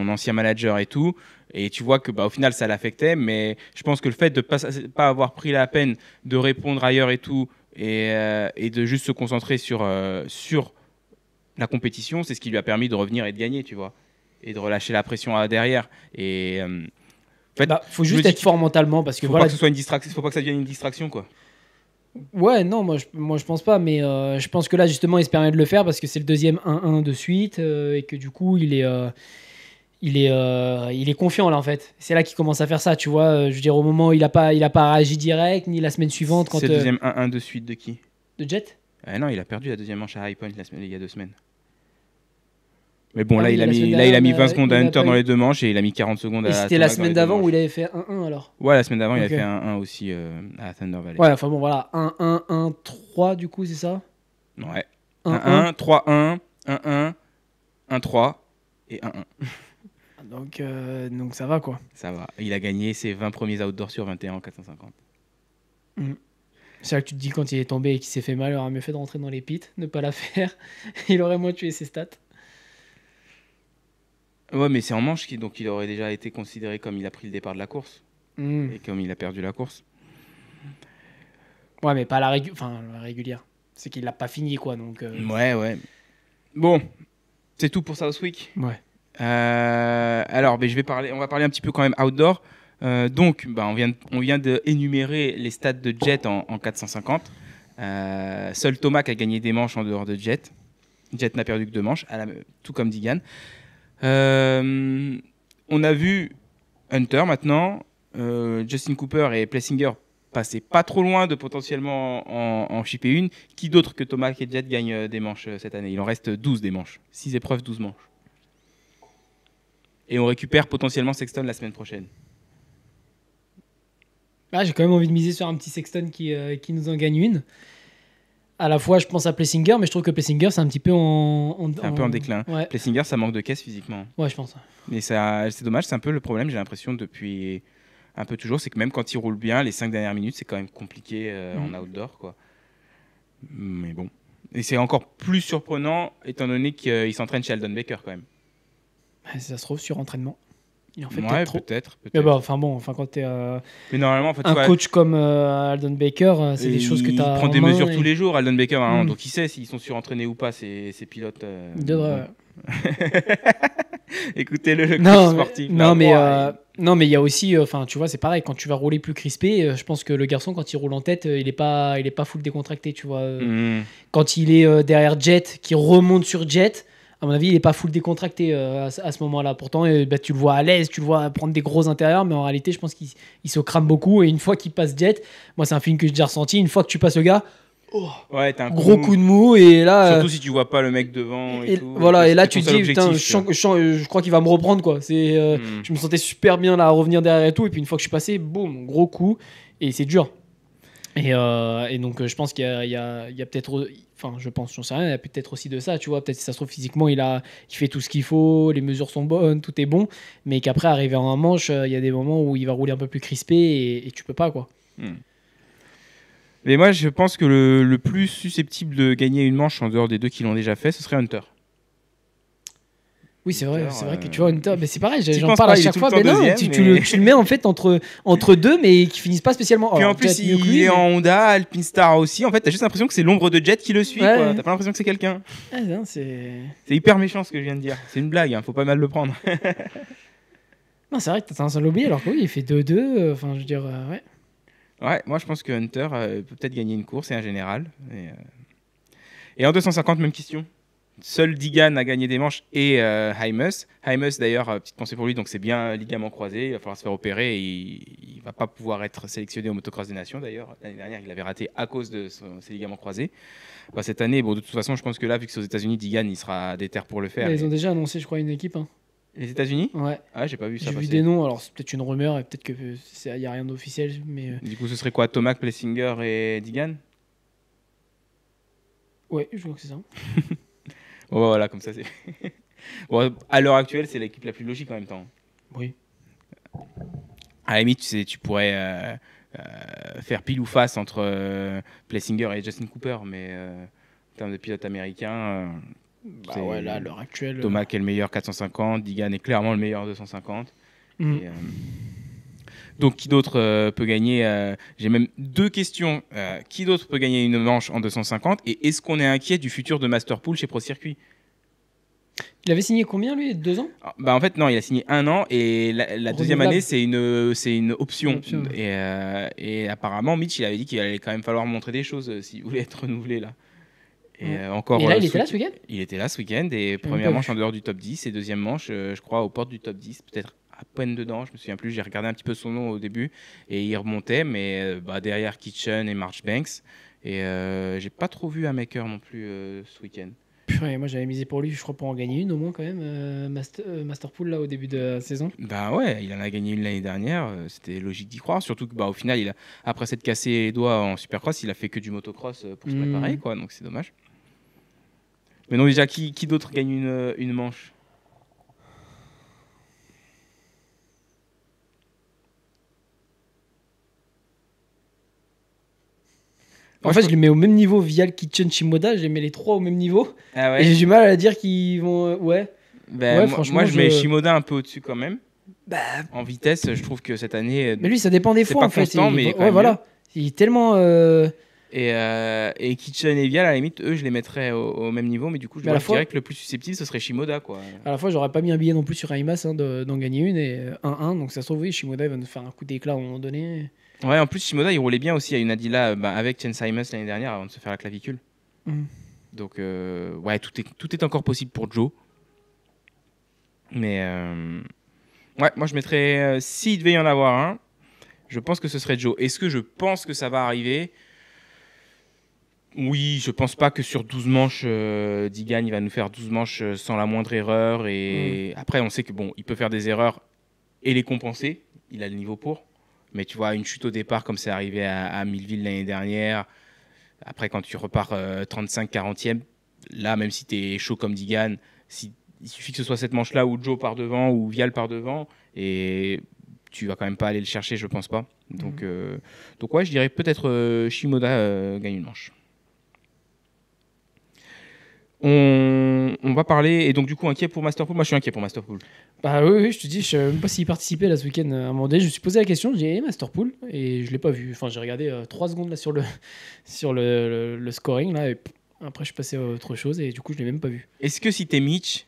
ancien manager et tout. Et tu vois que au final ça l'affectait, mais je pense que le fait de pas avoir pris la peine de répondre ailleurs et tout, et de juste se concentrer sur la compétition, c'est ce qui lui a permis de revenir et de gagner, tu vois, et de relâcher la pression derrière. Et en fait, faut juste être fort mentalement parce que faut pas que ce soit une distraction, faut pas que ça devienne une distraction, quoi. Ouais, non, moi je pense pas, mais je pense que là justement il se permet de le faire parce que c'est le deuxième 1-1 de suite et que du coup il est confiant là en fait. C'est là qu'il commence à faire ça, tu vois. Je veux dire, au moment où il a pas réagi direct, ni la semaine suivante. C'est le deuxième 1-1 de suite de qui? De Jet? Non, il a perdu la deuxième manche à High Point il y a 2 semaines. Mais bon, il a mis 20 secondes à Hunter dans les 2 manches et il a mis 40 secondes à Thunder. C'était la semaine d'avant où il avait fait 1-1 alors? Ouais, la semaine d'avant, il avait fait 1-1 aussi à Thunder Valley. Ouais, enfin bon, voilà. 1-1, 1-3 du coup, c'est ça? Ouais. 1-1, 3-1, 1-1, 1-3 et 1-1. Donc ça va quoi. Ça va. Il a gagné ses 20 premiers outdoors sur 21 en 450. C'est là que tu te dis quand il est tombé et qu'il s'est fait mal, il aurait mieux fait de rentrer dans les pits, ne pas la faire. Il aurait moins tué ses stats. Ouais, mais c'est en manche, donc il aurait déjà été considéré comme il a pris le départ de la course. Et comme il a perdu la course. Ouais, mais pas la régulière. C'est qu'il l'a pas fini, quoi. Donc, Ouais. Bon, c'est tout pour South Week. Ouais. Alors, on va parler un petit peu quand même outdoor. Donc, on vient d'énumérer les stats de Jet en 450. Seul Tomac a gagné des manches en dehors de Jet. Jet n'a perdu que 2 manches, tout comme Digan. On a vu Hunter maintenant, Justin Cooper et Plessinger passer pas trop loin de potentiellement en chipper une. Qui d'autre que Tomac et Jet gagnent des manches cette année? Il en reste 12 des manches. 6 épreuves, 12 manches. Et on récupère potentiellement Sexton la semaine prochaine. J'ai quand même envie de miser sur un petit Sexton qui nous en gagne une. À la fois, je pense à Plessinger, mais je trouve que Plessinger, c'est un petit peu en déclin. Ouais. Plessinger, ça manque de caisse physiquement. Ouais, je pense. Mais c'est dommage, c'est un peu le problème, j'ai l'impression, depuis un peu toujours, c'est que même quand il roule bien, les 5 dernières minutes, c'est quand même compliqué en outdoor, quoi. Mais bon. Et c'est encore plus surprenant, étant donné qu'il s'entraîne chez Aldon Baker, quand même. Ça se trouve sur entraînement. Il en fait peut-être. Mais quand tu es mais normalement, en fait, un coach comme Aldon Baker, c'est des choses que tu as. Il prend des mesures tous les jours, Aldon Baker, donc il sait s'ils sont surentraînés ou pas, ces pilotes. Il devrait. Écoutez-le, le coach sportif. Non, mais il y a aussi, tu vois, c'est pareil, quand tu vas rouler plus crispé, je pense que le garçon, quand il roule en tête, il est pas full décontracté, tu vois. Quand il est derrière Jet, qui remonte sur Jet, à mon avis, il n'est pas full décontracté à ce moment-là. Pourtant, tu le vois à l'aise, tu le vois prendre des gros intérieurs, mais en réalité, je pense qu'il se crame beaucoup. Et une fois qu'il passe Jet, moi, c'est un feeling que j'ai déjà ressenti. Une fois que tu passes le gars, t'as un gros coup de mou. Et là, surtout si tu vois pas le mec devant. Et tout, voilà, et là, tu te dis, putain, je crois qu'il va me reprendre, quoi. Je me sentais super bien là à revenir derrière et tout. Et puis, une fois que je suis passé, boum, gros coup. Et c'est dur. Et donc, je pense qu'il y a peut-être. Enfin, je pense, j'en sais rien, il y a peut-être aussi de ça, tu vois. Peut-être si ça se trouve physiquement, il fait tout ce qu'il faut, les mesures sont bonnes, tout est bon, mais qu'après, arrivé en un manche, il y a des moments où il va rouler un peu plus crispé et tu peux pas, quoi. Mais moi, je pense que le plus susceptible de gagner une manche en dehors des deux qui l'ont déjà fait, ce serait Hunter. Oui, c'est Hunter, vrai que tu vois, Hunter, mais c'est pareil, t'y j'en penses parle pas, à il est chaque tout fois, le temps mais non, deuxième, tu le mets en fait entre deux, mais qui finissent pas spécialement. Puis Alors, en plus, peut-être mieux que lui, il est mais- en Honda, Alpine Star aussi. En fait, t'as juste l'impression que c'est l'ombre de Jet qui le suit. Ouais. Quoi. T'as pas l'impression que c'est quelqu'un. Ah, non, c'est. C'est hyper méchant ce que je viens de dire. C'est une blague, hein, faut pas mal le prendre. Non, c'est vrai que t'as tendance à l'oublier, alors que oui, il fait 2-2. Enfin, je veux dire, ouais. Ouais, moi je pense que Hunter peut peut-être gagner une course et un général. Et en 250, même question. Seul Digan a gagné des manches et Hymus. Hymus, d'ailleurs, petite pensée pour lui, donc c'est bien ligament croisé. Il va falloir se faire opérer et il va pas pouvoir être sélectionné au motocross des nations. D'ailleurs, l'année dernière, il avait raté à cause de ses ligaments croisés. Bah, cette année, bon, de toute façon, je pense que là, vu que c'est aux États-Unis, Digan, il sera déter pour le faire. Mais ils ont déjà annoncé, je crois, une équipe. Hein. Les États-Unis? Ouais. Ah, j'ai pas vu ça J'ai vu passer. des noms, alors c'est peut-être une rumeur et peut-être qu'il n'y a rien d'officiel, mais Du coup, ce serait quoi? Tomac, Plessinger et Digan? ouais, je crois que c'est ça. Bon, bah, voilà, comme ça, c'est. Bon, à l'heure actuelle, c'est l'équipe la plus logique en même temps. Oui. À la limite, tu pourrais faire pile ou face entre Plessinger et Justin Cooper, mais en termes de pilote américain, Bah ouais, là, à l'heure actuelle. Tomac est le meilleur 450, Digan est clairement le meilleur 250. Mhm. Et, donc, qui d'autre peut gagner J'ai même deux questions. Qui d'autre peut gagner une manche en 250? Et est-ce qu'on est inquiet du futur de Masterpool chez Pro Circuit? Il avait signé combien, lui? 2 ans? Bah en fait non, il a signé 1 an et la deuxième Renouvelable. année c'est une option. Une option, Et apparemment Mitch il avait dit qu'il allait quand même falloir montrer des choses s'il voulait être renouvelé là. Et Ouais. encore. Et là, il était là ce week-end? Il était là ce week-end et même première pas manche vu. en dehors du top 10 et deuxième manche je crois aux portes du top 10, peut-être à peine dedans, je me souviens plus, j'ai regardé un petit peu son nom au début et il remontait mais derrière Kitchen et Marchbanks et j'ai pas trop vu un maker non plus ce week-end. Purée, moi j'avais misé pour lui, je crois, pour en gagner une au moins quand même, Masterpool là au début de la saison. Bah ouais, il en a gagné une l'année dernière, c'était logique d'y croire, surtout que au final, après s'être cassé les doigts en supercross, il a fait que du motocross pour se préparer, quoi, donc c'est dommage. Mais non, déjà, qui d'autre gagne une manche? En fait, je les mets au même niveau via le Kitchen Shimoda, je les mets les trois au même niveau. Ah Et j'ai ouais. du mal à dire qu'ils vont. Ouais. Ben, Ouais, moi, franchement, moi, je mets Shimoda un peu au-dessus quand même. Bah, En vitesse, je trouve que cette année. mais lui, ça dépend des c'est fois pas en fait. constant, mais quand ouais, même voilà. Il est tellement. Et Kitchen et Vial, à la limite, eux, je les mettrais au même niveau, mais du coup, Mais à la je fois- dirais que le plus susceptible, ce serait Shimoda, quoi. À la fois, j'aurais pas mis un billet non plus sur Aimas d'en gagner une et 1-1. Donc ça se trouve, oui, Shimoda il va nous faire un coup d'éclat à un moment donné. Ouais, en plus, Shimoda, il roulait bien aussi à une Adila avec Chen Simons l'année dernière avant de se faire la clavicule. Mhm. Donc, ouais, tout est encore possible pour Joe. Mais, ouais, moi, je mettrais, s'il devait y en avoir un, je pense que ce serait Joe. Est-ce que je pense que ça va arriver? Oui, je pense pas que sur 12 manches, Digan, il va nous faire 12 manches sans la moindre erreur. Et après, on sait que bon, il peut faire des erreurs et les compenser. Il a le niveau pour. Mais tu vois, une chute au départ, comme c'est arrivé à Milleville l'année dernière, après, quand tu repars 35-40e, là, même si tu es chaud comme Digan, il suffit que ce soit cette manche-là où Joe part devant ou Vial part devant, et tu vas quand même pas aller le chercher, je pense pas. Donc ouais, je dirais peut-être Shimoda gagne une manche. On va parler, et donc du coup, inquiet pour Masterpool. Moi, je suis inquiet pour Masterpool. Bah oui, je te dis, je savais même pas s'il participait là ce week-end. À un moment donné, je me suis posé la question, j'ai dit Masterpool et je l'ai pas vu. Enfin, j'ai regardé 3 secondes là sur le scoring là, et après je suis passé à autre chose et du coup je l'ai même pas vu. Est-ce que si t'es Mitch,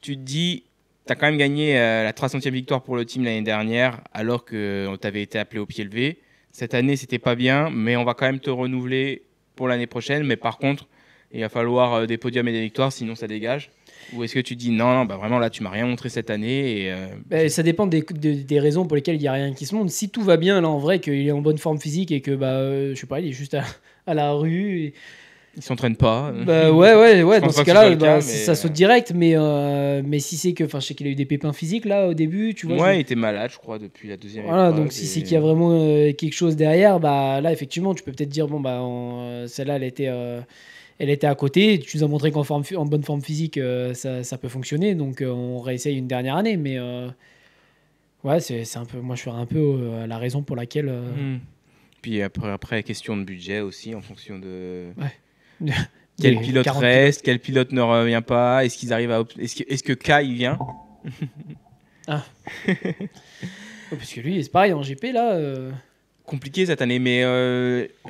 tu te dis, t'as quand même gagné la 300e victoire pour le team l'année dernière, alors que t'avais été appelé au pied levé. Cette année, c'était pas bien, mais on va quand même te renouveler pour l'année prochaine. Mais par contre, il va falloir des podiums et des victoires, sinon ça dégage. Ou est-ce que tu dis non, bah vraiment là, tu m'as rien montré cette année et Bah, ça dépend des raisons pour lesquelles il y a rien qui se monte. Si tout va bien là en vrai, qu'il est en bonne forme physique et que je sais pas, il est juste à la rue. ils s'entraînent pas. Bah ouais, Je dans pense ce pas que ce cas-là, soit le cas, mais- ça saute direct. Mais si c'est que, enfin, je sais qu'il a eu des pépins physiques là au début, tu vois. Ouais, il était malade, je crois, depuis la deuxième Voilà, épreuve, donc si et- c'est qu'il y a vraiment quelque chose derrière, bah là effectivement, tu peux peut-être dire bon bah celle-là elle était à côté. Tu nous as montré en bonne forme physique, ça peut fonctionner. Donc, on réessaye une dernière année. Mais ouais, c'est un peu, moi, je ferais un peu la raison pour laquelle. Puis après, question de budget aussi, en fonction de Ouais. quel pilote reste, quel pilote ne revient pas, est-ce qu'ils arrivent à est-ce que Kai il vient. Ah. Parce que lui, c'est pareil en GP là. Compliqué cette année, mais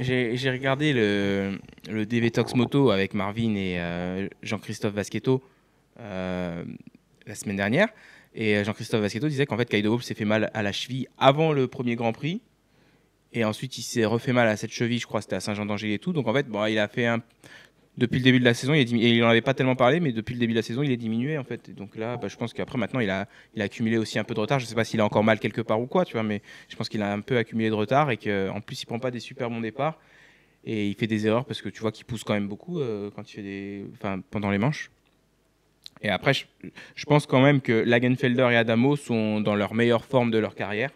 j'ai regardé le DV Talks Moto avec Marvin et Jean-Christophe Vaschetto la semaine dernière. Et Jean-Christophe Vaschetto disait qu'en fait, Kay de Hope s'est fait mal à la cheville avant le premier Grand Prix. Et ensuite, il s'est refait mal à cette cheville, je crois, c'était à Saint-Jean-d'Angély et tout. Donc en fait, bon, il a fait depuis le début de la saison, il n'en avait pas tellement parlé, mais depuis le début de la saison, il est diminué en fait. Et donc là, je pense qu'après, maintenant, il a accumulé aussi un peu de retard. Je ne sais pas s'il a encore mal quelque part ou quoi, tu vois, mais je pense qu'il a un peu accumulé de retard et qu'en plus, il ne prend pas des super bons départs. Et il fait des erreurs parce que tu vois qu'il pousse quand même beaucoup quand il fait pendant les manches. Et après, je pense quand même que Lagenfelder et Adamo sont dans leur meilleure forme de leur carrière.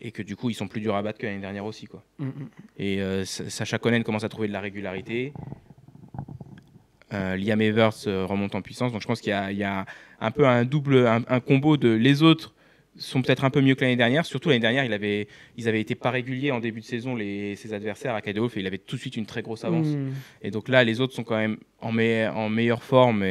Et que du coup, ils sont plus durs à battre que l'année dernière aussi, quoi. Et Sacha Konen commence à trouver de la régularité. Liam Evers remonte en puissance. Donc je pense qu'il y a un peu un combo de les autres sont peut-être un peu mieux que l'année dernière. Surtout l'année dernière, ils avaient été pas réguliers en début de saison, ses adversaires à Kay de Wolf, et il avait tout de suite une très grosse avance. Et donc là, les autres sont quand même en meilleure forme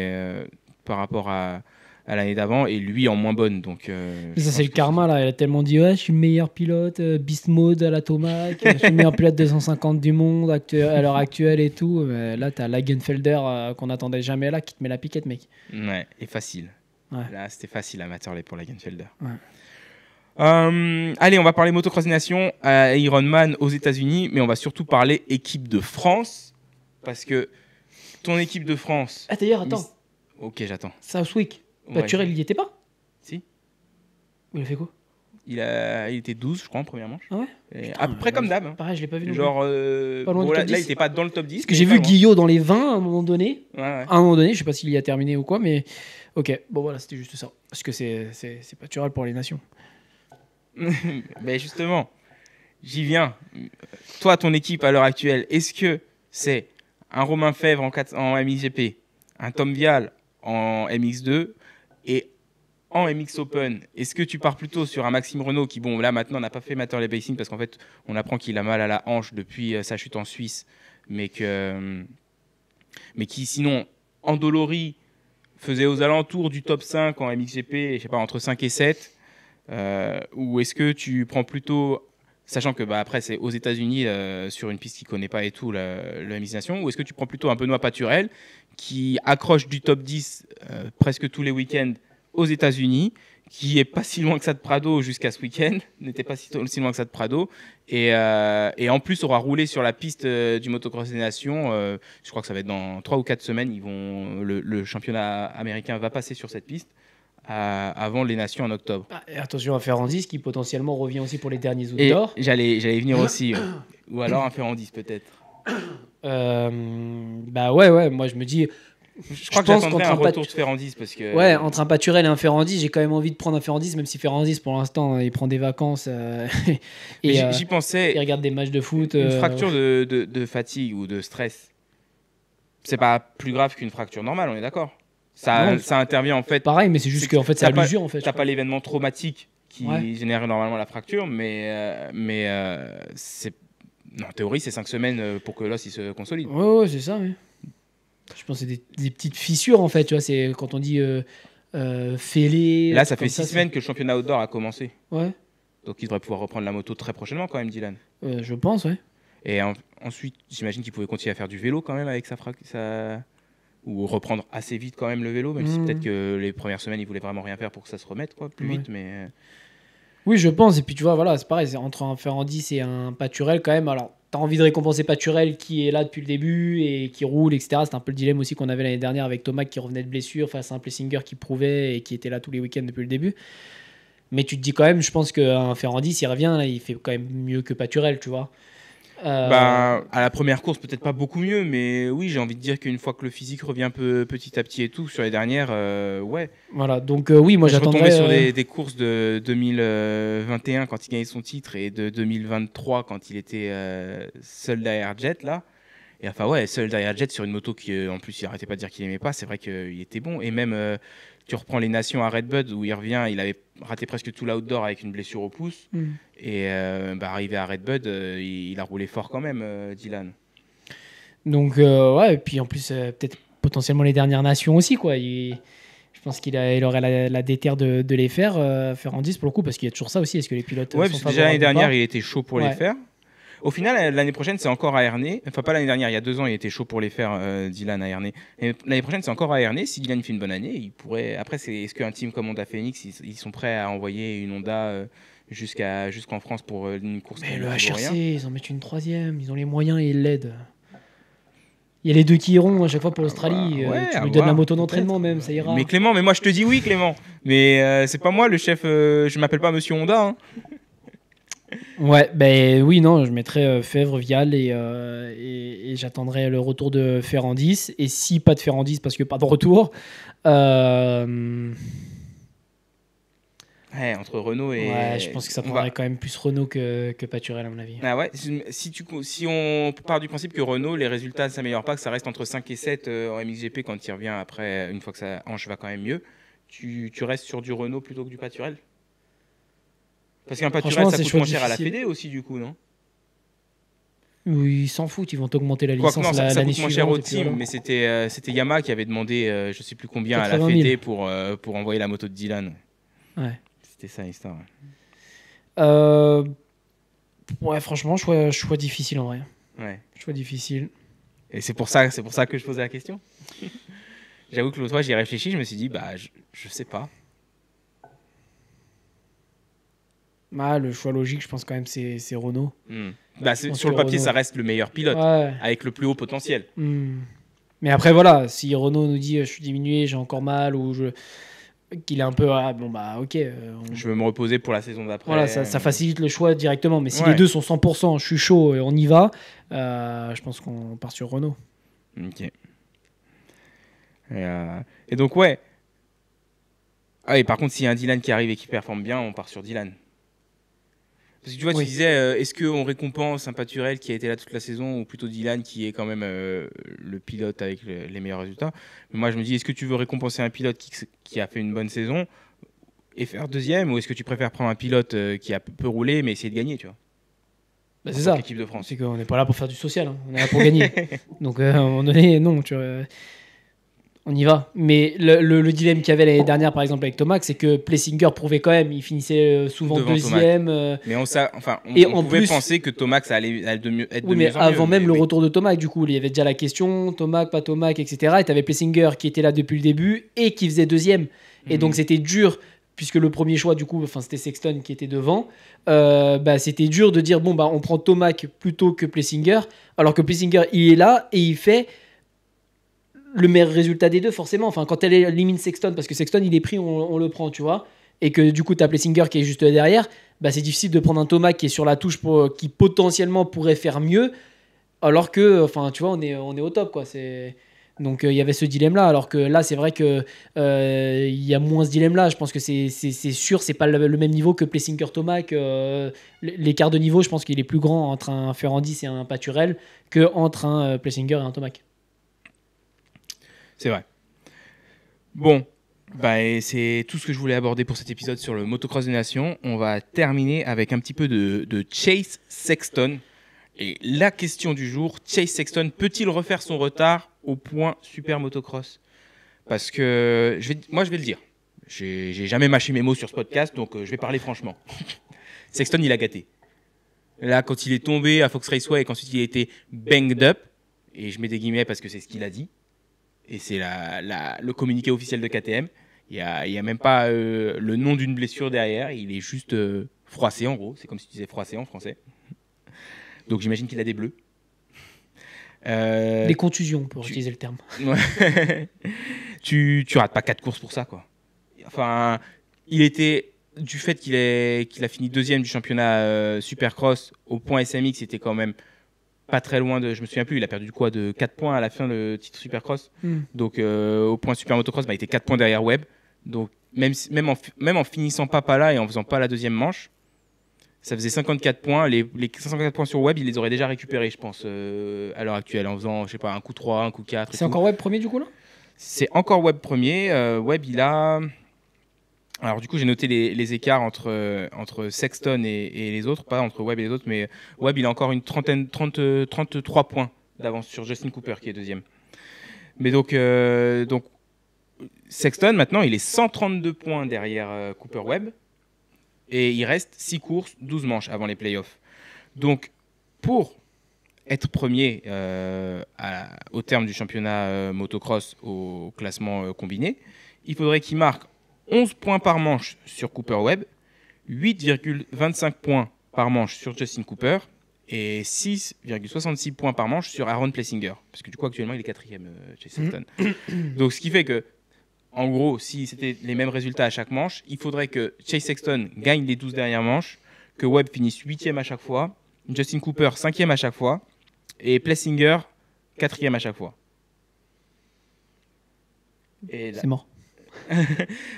par rapport à l'année d'avant, et lui en moins bonne. Donc, ça, c'est le karma, là. Elle a tellement dit, ouais, je suis le meilleur pilote, Beast Mode à la Tomac, je suis le meilleur pilote 250 du monde à l'heure actuelle et tout. Mais là, t'as Lagenfelder qu'on n'attendait jamais là, qui te met la piquette, mec. Ouais, et facile. Ouais. Là, c'était facile amateur pour Lagenfelder. Ouais. Allez, on va parler Motocross des Nations à Ironman aux États-Unis, mais on va surtout parler équipe de France, parce que ton équipe de France. Ah, d'ailleurs, attends. Ok, j'attends. Southwick. Paturel, il y était pas? Si. Il a fait quoi? Il était 12, je crois, en première manche. Ah ouais? Putain, à peu près comme d'hab. Pareil, je l'ai pas vu. Genre, là, il était pas dans le top 10. Parce que j'ai vu Guillot dans les 20 à un moment donné. Ouais. À un moment donné, je sais pas s'il y a terminé ou quoi, mais ok. Bon, voilà, c'était juste ça. Parce que c'est Paturel pour les nations. Mais justement, j'y viens. Toi, ton équipe à l'heure actuelle, est-ce que c'est un Romain Fèvre en MXGP, un Tom Vial en MX2 et en MX Open, est-ce que tu pars plutôt sur un Maxime Renault qui, bon, là maintenant n'a pas fait Matterley Racing parce qu'en fait on apprend qu'il a mal à la hanche depuis sa chute en Suisse, mais qui sinon endolori faisait aux alentours du top 5 en MXGP, je sais pas, entre 5 et 7, ou est-ce que tu prends plutôt, sachant que après c'est aux États-Unis sur une piste qu'il connaît pas et tout, le MX Nation, ou est-ce que tu prends plutôt un Benoît Paturel qui accroche du top 10 presque tous les week-ends aux États-Unis, qui est pas si loin que ça de Prado jusqu'à ce week-end, n'était pas si loin que ça de Prado, et en plus aura roulé sur la piste du Motocross des Nations. Je crois que ça va être dans 3 ou 4 semaines, le championnat américain va passer sur cette piste avant les Nations en octobre. Et attention à Ferrandis qui potentiellement revient aussi pour les derniers outdoors. J'allais venir aussi, ou alors un Ferrandis peut-être. Ouais, moi je me dis. Je crois que j'attendrais un retour de Ferrandis parce que... Ouais, entre un Paturel et un Ferrandis, j'ai quand même envie de prendre un Ferrandis, même si Ferrandis pour l'instant il prend des vacances et j'y pensais. Il regarde des matchs de foot. Une fracture de fatigue ou de stress, c'est pas plus grave qu'une fracture normale, on est d'accord. Ça intervient en fait. Pareil, mais c'est juste qu'en fait c'est à l'usure en fait. T'as pas l'événement traumatique qui génère normalement la fracture, mais c'est... Non, en théorie c'est 5 semaines pour que l'os il se consolide. Ouais, c'est ça, oui. Je pense que c'est des petites fissures en fait, tu vois, c'est quand on dit fêlé. Là, ça fait 6 semaines que le championnat outdoor a commencé. Ouais. Donc il devrait pouvoir reprendre la moto très prochainement quand même, Dylan. Je pense, ouais. Et ensuite, j'imagine qu'il pouvait continuer à faire du vélo quand même avec ou reprendre assez vite quand même le vélo, même si peut-être que les premières semaines, il voulait vraiment rien faire pour que ça se remette plus vite, mais... Oui, je pense. Et puis tu vois, voilà, c'est pareil, c'est entre un Ferrandis et un Paturel quand même. Alors, t'as envie de récompenser Paturel qui est là depuis le début et qui roule, etc. C'est un peu le dilemme aussi qu'on avait l'année dernière avec Thomas qui revenait de blessure face à un Plessinger qui prouvait et qui était là tous les week-ends depuis le début. Mais tu te dis quand même, je pense qu'un Ferrandis, il revient, là, il fait quand même mieux que Paturel, tu vois. À la première course, peut-être pas beaucoup mieux, mais oui, j'ai envie de dire qu'une fois que le physique revient petit à petit et tout, sur les dernières, ouais. Voilà, donc oui, moi j'attendrais... Je retombais sur des courses de 2021 quand il gagnait son titre et de 2023 quand il était seul derrière Jet, là. Et enfin, ouais, seul derrière Jet sur une moto qui, en plus, il arrêtait pas de dire qu'il aimait pas. C'est vrai qu'il était bon. Et même, tu reprends les Nations à Redbud où il revient, il avait raté presque tout l'outdoor avec une blessure au pouce. Et arrivé à Redbud, il a roulé fort quand même, Dylan. Donc, ouais, et puis en plus, peut-être potentiellement les dernières Nations aussi, quoi. Je pense qu'il aurait la déterre de les faire en 10 pour le coup, parce qu'il y a toujours ça aussi. Est-ce que les pilotes Ouais, sont parce que déjà l'année favorables ou dernière, pas. il était chaud pour les faire. Au final, l'année prochaine, c'est encore à Ernée. Enfin, pas l'année dernière, il y a 2 ans, il était chaud pour les faire, Dylan, à Ernée. Et l'année prochaine, c'est encore à Ernée. Si Dylan fait une bonne année, il pourrait. Après, est-ce qu'un team comme Honda Phoenix, ils sont prêts à envoyer une Honda jusqu'en France pour une course? Mais le HRC, ils en mettent une 3e. Ils ont les moyens et ils l'aident. Il y a les 2 qui iront à chaque fois pour l'Australie. Ouais, tu lui donnes la moto d'entraînement même, ça ira. Mais Clément, moi je te dis oui, Clément. Mais c'est pas moi le chef. Je m'appelle pas Monsieur Honda. Hein. Ouais, ben oui, non, je mettrais Fèvre, Vial et j'attendrai le retour de Ferrandis. Et si pas de Ferrandis parce que pas de retour, Ouais, entre Renault et. ouais, je pense que ça prendrait quand même plus Renault que Paturel à mon avis. Ah ouais, si on part du principe que Renault, les résultats ne s'améliorent pas, que ça reste entre 5 et 7 en MXGP quand il revient après, une fois que sa hanche va quand même mieux, tu restes sur du Renault plutôt que du Paturel? Parce qu'un Paturel, ça coûte moins cher à la Fédé aussi, du coup, non? Oui, ils s'en foutent, ils vont augmenter la licence. Non, ça coûte moins cher au team, team, mais c'était Yamaha qui avait demandé je sais plus combien à la 80 000 Fédé pour envoyer la moto de Dylan. Ouais. C'était ça l'histoire. Ouais, franchement, choix difficile en vrai. Ouais. Choix difficile. Et c'est pour ça que je posais la question. J'avoue que l'autre fois, j'y ai réfléchi, je me suis dit, bah, je sais pas. Ah, le choix logique, je pense quand même, c'est Renault. Bah, sur le papier, Renault, ça reste le meilleur pilote, avec le plus haut potentiel. Mais après, voilà, si Renault nous dit je suis diminué, j'ai encore mal, ou qu'il est un peu. Bon, bah, ok. Je veux me reposer pour la saison d'après. Voilà, ça facilite le choix directement. Mais si les deux sont 100%, je suis chaud et on y va, je pense qu'on part sur Renault. Ok. Et donc, ouais. Ah, et par contre, s'il y a un Dylan qui arrive et qui performe bien, on part sur Dylan. Parce que tu vois, tu disais, est-ce qu'on récompense un Paturel qui a été là toute la saison ou plutôt Dylan qui est quand même le pilote avec les meilleurs résultats? Mais moi, je me dis, est-ce que tu veux récompenser un pilote qui a fait une bonne saison et faire deuxième, ou est-ce que tu préfères prendre un pilote qui a peu roulé mais essayer de gagner, tu vois? Bah, c'est ça. L'équipe de France. C'est qu'on n'est pas là pour faire du social, hein. On est là pour gagner. Donc, à un moment donné, non, tu vois. On y va. Mais le dilemme qu'il y avait l'année dernière, par exemple, avec Tomac, c'est que Plessinger prouvait quand même. Il finissait souvent devant deuxième. Mais on pouvait penser que Tomac, ça allait être de mieux. Oui, mais avant même le retour de Tomac, du coup, il y avait déjà la question Tomac, pas Tomac, etc. Et tu avais Plessinger qui était là depuis le début et qui faisait deuxième. Et donc, c'était dur, puisque le premier choix, du coup, c'était Sexton qui était devant. C'était dur de dire bon, on prend Tomac plutôt que Plessinger. Alors que Plessinger, il est là et il fait le meilleur résultat des deux, forcément. Enfin, quand elle élimine Sexton, parce que Sexton, il est pris, on le prend, tu vois. Et que du coup, tu as Plessinger qui est juste derrière, c'est difficile de prendre un Tomac qui est sur la touche qui potentiellement pourrait faire mieux, alors que, enfin, tu vois, on est au top, quoi. Donc, il y avait ce dilemme-là, alors que là, c'est vrai qu'il y a moins ce dilemme-là. Je pense que c'est sûr, c'est pas le même niveau que Plessinger-Tomac. L'écart de niveau, je pense qu'il est plus grand entre un Ferrandis et un Paturel qu'entre un Plessinger et un Tomac. C'est vrai. Bon, c'est tout ce que je voulais aborder pour cet épisode sur le motocross des nations. On va terminer avec un petit peu de Chase Sexton. Et la question du jour, Chase Sexton peut-il refaire son retard au point super motocross? Parce que, moi je vais le dire, j'ai jamais mâché mes mots sur ce podcast, donc je vais parler franchement. Sexton, il a gâté. Là, quand il est tombé à Fox Raceway et qu'ensuite il a été banged up, et je mets des guillemets parce que c'est ce qu'il a dit, et c'est le communiqué officiel de KTM. Il n'y a même pas le nom d'une blessure derrière. Il est juste froissé, en gros. C'est comme si tu disais froissé en français. Donc j'imagine qu'il a des bleus. Des contusions, pour utiliser le terme. tu rates pas 4 courses pour ça, quoi. Enfin, il était... Du fait qu'il a fini deuxième du championnat Supercross, au point SMX, c'était quand même... pas très loin de, je me souviens plus, il a perdu quoi, de 4 points à la fin le titre Supercross. Donc au point Super Motocross, il était 4 points derrière Webb. Donc même en finissant pas là et en faisant pas la deuxième manche, Ça faisait 54 points. Les 54 points sur Webb, il les aurait déjà récupérés, je pense, à l'heure actuelle, en faisant, je sais pas, un coup 3, un coup 4. C'est encore Webb premier du coup là? C'est encore Webb premier. Webb, il a... Alors du coup, j'ai noté les écarts entre Sexton et les autres, pas entre Webb et les autres, mais Webb, il a encore une 33 points d'avance sur Justin Cooper, qui est deuxième. Mais donc Sexton, maintenant, il est 132 points derrière Cooper Webb, et il reste 6 courses, 12 manches avant les playoffs. Donc, pour être premier au terme du championnat motocross au classement combiné, il faudrait qu'il marque 11 points par manche sur Cooper Webb, 8,25 points par manche sur Justin Cooper et 6,66 points par manche sur Aaron Plessinger. Parce que du coup, actuellement, il est quatrième chez Sexton. Donc, ce qui fait que, en gros, si c'était les mêmes résultats à chaque manche, il faudrait que Chase Sexton gagne les 12 dernières manches, que Webb finisse 8e à chaque fois, Justin Cooper 5e à chaque fois, et Plessinger 4e à chaque fois. C'est mort.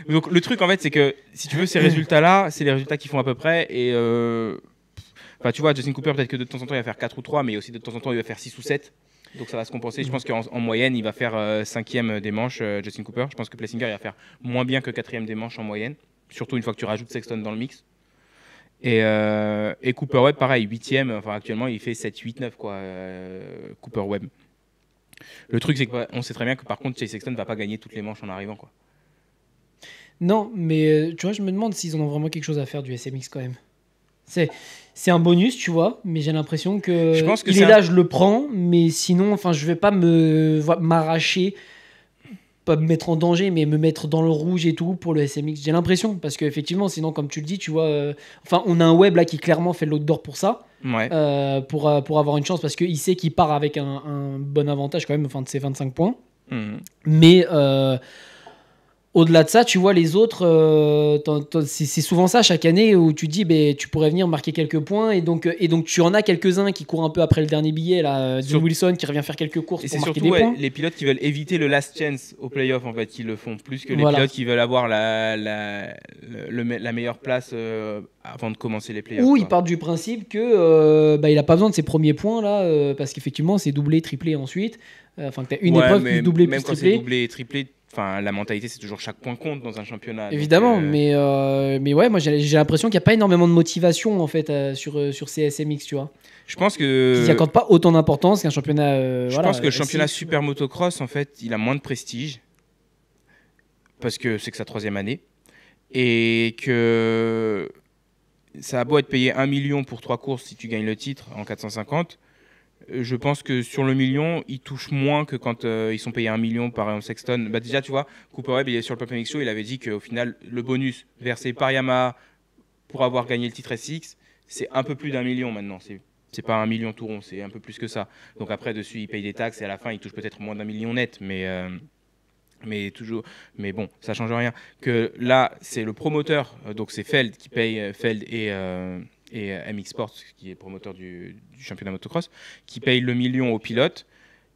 Donc le truc en fait c'est que si tu veux ces résultats-là, c'est les résultats qu'ils font à peu près et tu vois Justin Cooper peut-être que de temps en temps il va faire 4 ou 3 mais aussi de temps en temps il va faire 6 ou 7. Donc ça va se compenser. Je pense qu'en moyenne il va faire 5e des manches Justin Cooper. Je pense que Plessinger il va faire moins bien que 4e des manches en moyenne. Surtout une fois que tu rajoutes Sexton dans le mix. Et Cooper Webb pareil 8e. Enfin actuellement il fait 7, 8, 9 quoi Cooper Webb. Le truc c'est qu'on sait très bien que par contre Chase Sexton ne va pas gagner toutes les manches en arrivant quoi. Non, mais tu vois, je me demande s'ils en ont vraiment quelque chose à faire du SMX quand même. C'est un bonus, tu vois, mais j'ai l'impression que, je pense que il est là, je le prends, mais sinon, enfin, je vais pas m'arracher, pas me mettre en danger, mais me mettre dans le rouge et tout pour le SMX. J'ai l'impression, parce qu'effectivement, sinon, comme tu le dis, tu vois, enfin, on a un Web là qui clairement fait l'autre d'or pour ça, ouais. pour avoir une chance, parce qu'il sait qu'il part avec un bon avantage quand même, enfin, de ses 25 points. Mais au-delà de ça, tu vois, les autres, c'est souvent ça chaque année où tu dis, tu pourrais venir marquer quelques points et donc tu en as quelques-uns qui courent un peu après le dernier billet, là, Dean Wilson qui revient faire quelques courses et pour c'est marquer surtout des points. Les pilotes qui veulent éviter le last chance au playoff en fait, qui le font plus que les pilotes qui veulent avoir la meilleure place avant de commencer les playoffs. Ou ils partent du principe que il a pas besoin de ses premiers points là, parce qu'effectivement c'est doublé, triplé ensuite. Enfin, que tu as une épreuve plus doublé, plus triplé. Même quand c'est doublé et triplé. Enfin, la mentalité, c'est toujours chaque point compte dans un championnat. Évidemment, donc, mais ouais, moi j'ai l'impression qu'il n'y a pas énormément de motivation en fait sur ces SMX, tu vois. Je pense que ils n'y accordent pas autant d'importance qu'un championnat. Je pense que le championnat super motocross, en fait, il a moins de prestige parce que c'est que sa 3e année et que ça a beau être payé 1 million pour 3 courses si tu gagnes le titre en 450. Je pense que sur le million, ils touchent moins que quand ils sont payés 1 million par exemple Sexton. Bah déjà, tu vois, Cooper Webb, il est sur le Pump MX Show, il avait dit qu'au final, le bonus versé par Yamaha pour avoir gagné le titre SX, c'est un peu plus d'1 million maintenant. C'est pas 1 million tout rond, c'est un peu plus que ça. Donc après, dessus, il paye des taxes et à la fin, il touche peut-être moins d'1 million net, mais bon, ça change rien. Que là, c'est le promoteur, donc c'est Feld qui paye, Feld et MX Sports, qui est promoteur du championnat motocross, qui paye le million aux pilotes.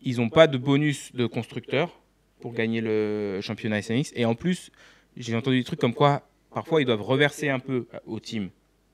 Ils n'ont pas de bonus de constructeur pour gagner le championnat SMX. Et en plus, j'ai entendu des trucs comme quoi, parfois, ils doivent reverser un peu au team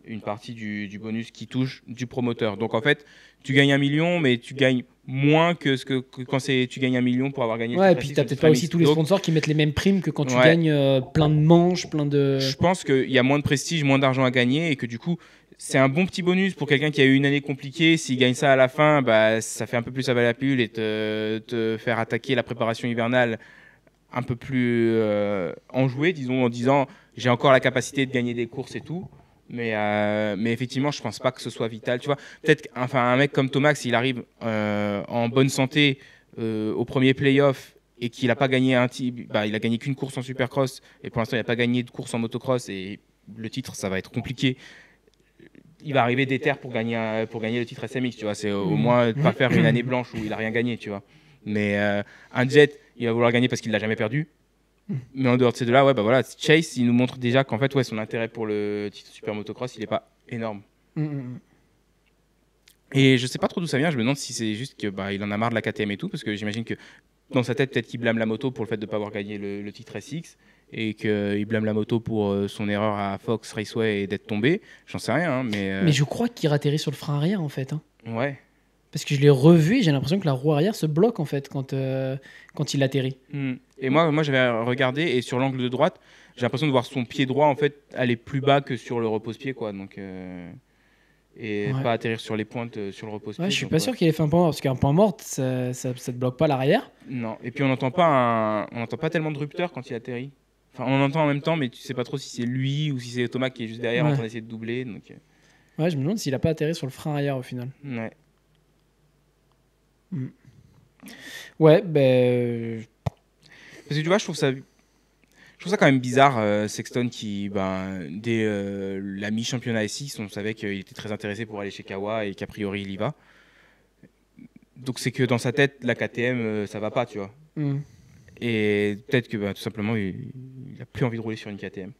une partie du bonus qui touche du promoteur. Donc en fait, tu gagnes 1 million, mais tu gagnes moins que quand tu gagnes 1 million pour avoir gagné. Ouais, et puis tu n'as peut-être pas aussi tous les sponsors qui mettent les mêmes primes que quand tu gagnes plein de manches, plein de... Je pense qu'il y a moins de prestige, moins d'argent à gagner et que du coup, c'est un bon petit bonus pour quelqu'un qui a eu une année compliquée. S'il gagne ça à la fin, ça fait un peu plus avaler la pilule et te faire attaquer la préparation hivernale un peu plus enjouée, disons, en disant j'ai encore la capacité de gagner des courses et tout. Mais effectivement, je pense pas que ce soit vital. Tu vois, peut-être un mec comme Thomas, s'il arrive en bonne santé au premier playoff et qu'il n'a pas gagné il a gagné qu'une course en supercross et pour l'instant il n'a pas gagné de course en motocross et le titre ça va être compliqué. Il va arriver déter pour gagner le titre SMX, tu vois. C'est au moins pas faire une année blanche où il a rien gagné, tu vois. Mais un jet, il va vouloir gagner parce qu'il l'a jamais perdu. Mais en dehors de ces deux-là, Chase, il nous montre déjà qu'en fait, son intérêt pour le titre super motocross, il n'est pas énorme. Et je sais pas trop d'où ça vient. Je me demande si c'est juste que il en a marre de la KTM et tout, parce que j'imagine que dans sa tête, peut-être qu'il blâme la moto pour le fait de ne pas avoir gagné le titre SX. et qu'il blâme la moto pour son erreur à Fox Raceway et d'être tombé. J'en sais rien, hein, Mais je crois qu'il atterrit sur le frein arrière en fait. Hein. Ouais. Parce que je l'ai revu et j'ai l'impression que la roue arrière se bloque en fait quand il atterrit. Et moi j'avais regardé et sur l'angle de droite, j'ai l'impression de voir son pied droit en fait aller plus bas que sur le repose-pied quoi. Donc et pas atterrir sur les pointes sur le repose-pied. Ouais, je suis pas sûr qu'il ait fait un point mort parce qu'un point mort ça te bloque pas l'arrière. Non. Et puis on n'entend pas tellement de rupteurs quand il atterrit. Enfin on entend en même temps mais tu sais pas trop si c'est lui ou si c'est Thomas qui est juste derrière en train d'essayer de doubler. Donc ouais, je me demande s'il a pas atterri sur le frein arrière au final. Ouais. Ouais, ben. Parce que tu vois, je trouve ça quand même bizarre, Sexton qui, dès la mi-championnat S6, on savait qu'il était très intéressé pour aller chez Kawa et qu'a priori il y va. Donc c'est que dans sa tête, la KTM, ça va pas, tu vois. Et peut-être que tout simplement, il a plus envie de rouler sur une KTM.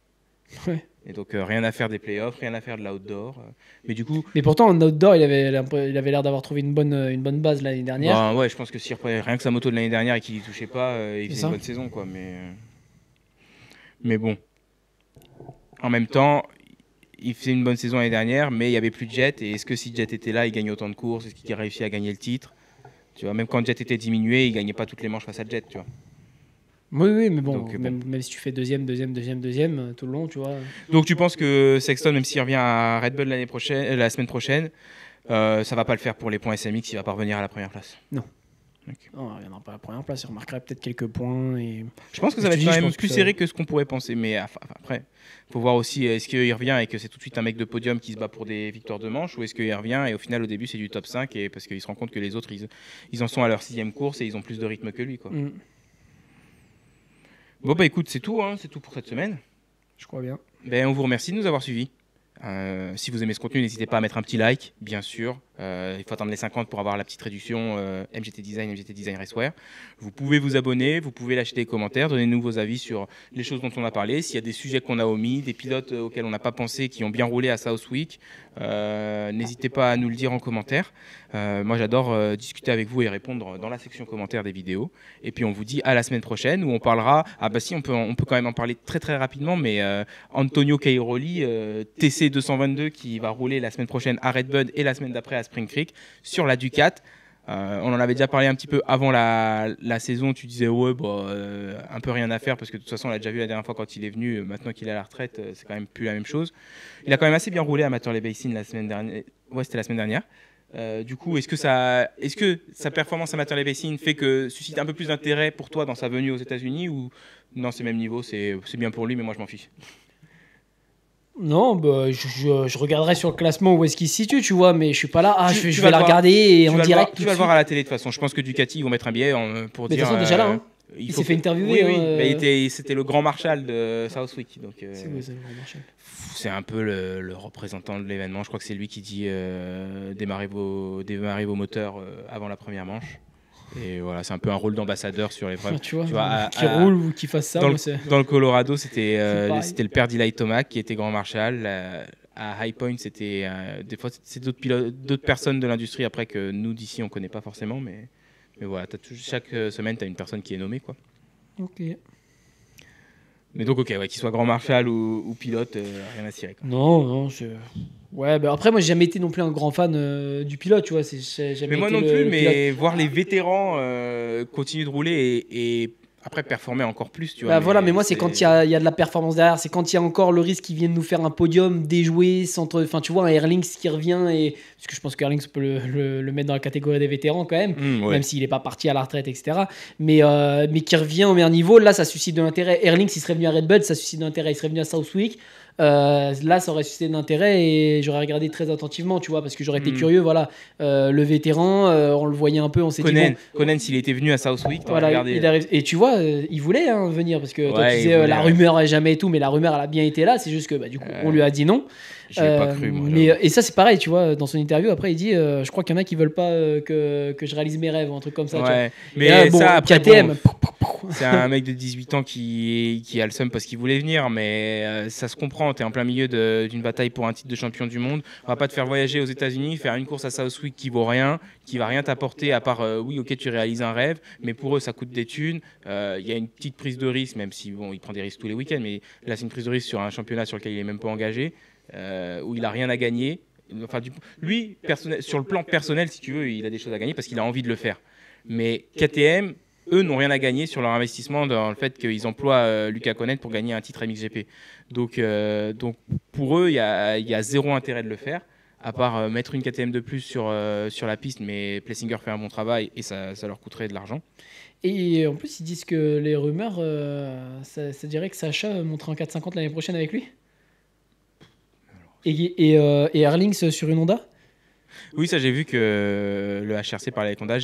Ouais. Et donc rien à faire des playoffs, rien à faire de l'outdoor. Mais du coup. Mais pourtant en outdoor, il avait l'air d'avoir trouvé une bonne base l'année dernière. Ouais, je pense que s'il reprenait rien que sa moto de l'année dernière et qu'il y touchait pas, il faisait une bonne saison, quoi. Mais bon. En même temps, il faisait une bonne saison l'année dernière, mais il y avait plus de Jet. Et est-ce que si Jet était là, il gagnait autant de courses? Est-ce qu'il a réussi à gagner le titre? Tu vois, même quand Jet était diminué, il gagnait pas toutes les manches face à Jet, tu vois. Oui, mais bon, donc, même si tu fais deuxième tout le long, tu vois. Donc tu penses que Sexton, même s'il revient à Red Bull la semaine prochaine, ça va pas le faire pour les points SMX, il va pas revenir à la première place? Non. Okay. Non, il ne reviendra pas à la première place, il remarquera peut-être quelques points. Et... Je pense que ça va être quand même plus serré que ce qu'on pourrait penser, mais après, il faut voir aussi, est-ce qu'il revient et que c'est tout de suite un mec de podium qui se bat pour des victoires de manche, ou est-ce qu'il revient et au final au début c'est du top 5 et parce qu'il se rend compte que les autres ils en sont à leur 6e course et ils ont plus de rythme que lui, quoi. Bon écoute, c'est tout pour cette semaine. Je crois bien. On vous remercie de nous avoir suivis. Si vous aimez ce contenu, n'hésitez pas à mettre un petit like, bien sûr. Il faut attendre les 50 pour avoir la petite réduction MGT Design Raceware. Vous pouvez vous abonner, vous pouvez lâcher des commentaires, donnez-nous vos avis sur les choses dont on a parlé. S'il y a des sujets qu'on a omis, des pilotes auxquels on n'a pas pensé, qui ont bien roulé à Southwick, n'hésitez pas à nous le dire en commentaire. Moi, j'adore discuter avec vous et répondre dans la section commentaires des vidéos. Et puis, on vous dit à la semaine prochaine où on parlera... on peut quand même en parler très très rapidement, mais Antonio Cairoli, TC222, qui va rouler la semaine prochaine à Redbud et la semaine d'après à Spring Creek sur la Ducat. On en avait déjà parlé un petit peu avant la saison. Tu disais un peu rien à faire parce que de toute façon on l'a déjà vu la dernière fois quand il est venu. Maintenant qu'il est à la retraite, c'est quand même plus la même chose. Il a quand même assez bien roulé à Matterley Basin la semaine dernière. Ouais, c'était la semaine dernière. Du coup, est-ce que sa performance à Matterley Basin suscite un peu plus d'intérêt pour toi dans sa venue aux États-Unis, ou non, c'est le même niveau, c'est bien pour lui, mais moi je m'en fiche? Non, je regarderai sur le classement où est-ce qu'il se situe, tu vois, mais je suis pas là. Je vais la regarder et en direct. Tu vas le voir à la télé de toute façon. Je pense que Ducati, ils vont mettre un billet pour dire. De toute façon, déjà là, hein. Il s'est fait interviewer. Oui. C'était le grand marshal de Southwick. Donc, c'est quoi, c'est le grand marshal? C'est un peu le représentant de l'événement. Je crois que c'est lui qui dit démarrez vos moteurs avant la première manche. Et voilà, c'est un peu un rôle d'ambassadeur sur l'épreuve. Tu vois, qui roule ou qui fasse ça. Dans le Colorado, c'était le père d'Eli Tomac qui était grand marshal. À High Point, c'était des fois c'est d'autres personnes de l'industrie après que nous d'ici on connaît pas forcément, mais voilà, chaque semaine tu as une personne qui est nommée, quoi. Ok. Mais donc qu'il soit grand marshal ou pilote, rien à cirer, quoi. Non, ouais, après moi j'ai jamais été non plus un grand fan du pilote, tu vois. Mais moi non plus, mais voir les vétérans continuer de rouler et après performer encore plus, tu vois. Voilà, mais moi c'est quand il y a de la performance derrière, c'est quand il y a encore le risque qu'ils viennent nous faire un podium déjoué, enfin tu vois, un Erlings qui revient, parce que je pense que Erlings peut le mettre dans la catégorie des vétérans quand même, même s'il n'est pas parti à la retraite, etc. Mais qui revient au meilleur niveau, là ça suscite de l'intérêt. Erlings il serait venu à Red Bull, ça suscite de l'intérêt. Il serait venu à Southwick. Là ça aurait suscité de l'intérêt et j'aurais regardé très attentivement, tu vois, parce que j'aurais été curieux. Voilà, le vétéran, on le voyait un peu, on s'est dit Conan, s'il était venu à Southwick, voilà, regardé. Et tu vois, il voulait venir, parce que toi tu disais la rumeur est jamais et tout, mais la rumeur elle a bien été là, c'est juste que du coup on lui a dit non. J'ai pas cru, moi, et ça c'est pareil, tu vois, dans son interview après il dit je crois qu'il y en a qui veulent pas que je réalise mes rêves ou un truc comme ça, tu vois. Mais là, ça après, KTM, C'est un mec de 18 ans qui a le seum parce qu'il voulait venir, mais ça se comprend. Tu es en plein milieu d'une bataille pour un titre de champion du monde. On va pas te faire voyager aux États-Unis, faire une course à Southwick qui vaut rien, qui va rien t'apporter à part, oui, ok, tu réalises un rêve, mais pour eux, ça coûte des thunes. Il y a une petite prise de risque, même si bon, il prend des risques tous les week-ends, mais là, c'est une prise de risque sur un championnat sur lequel il est même pas engagé, où il a rien à gagner. Enfin, lui, sur le plan personnel, si tu veux, il a des choses à gagner parce qu'il a envie de le faire. Mais KTM, eux, n'ont rien à gagner sur leur investissement dans le fait qu'ils emploient Luca Konen pour gagner un titre MXGP. Donc pour eux, il y a zéro intérêt de le faire, à part mettre une KTM de plus sur la piste, mais Plessinger fait un bon travail et ça leur coûterait de l'argent. Et en plus, ils disent que les rumeurs, ça dirait que Sacha monterait en 450 l'année prochaine avec lui. Et Erlings sur une Honda. Oui, ça j'ai vu que le HRC parlait avec Honda.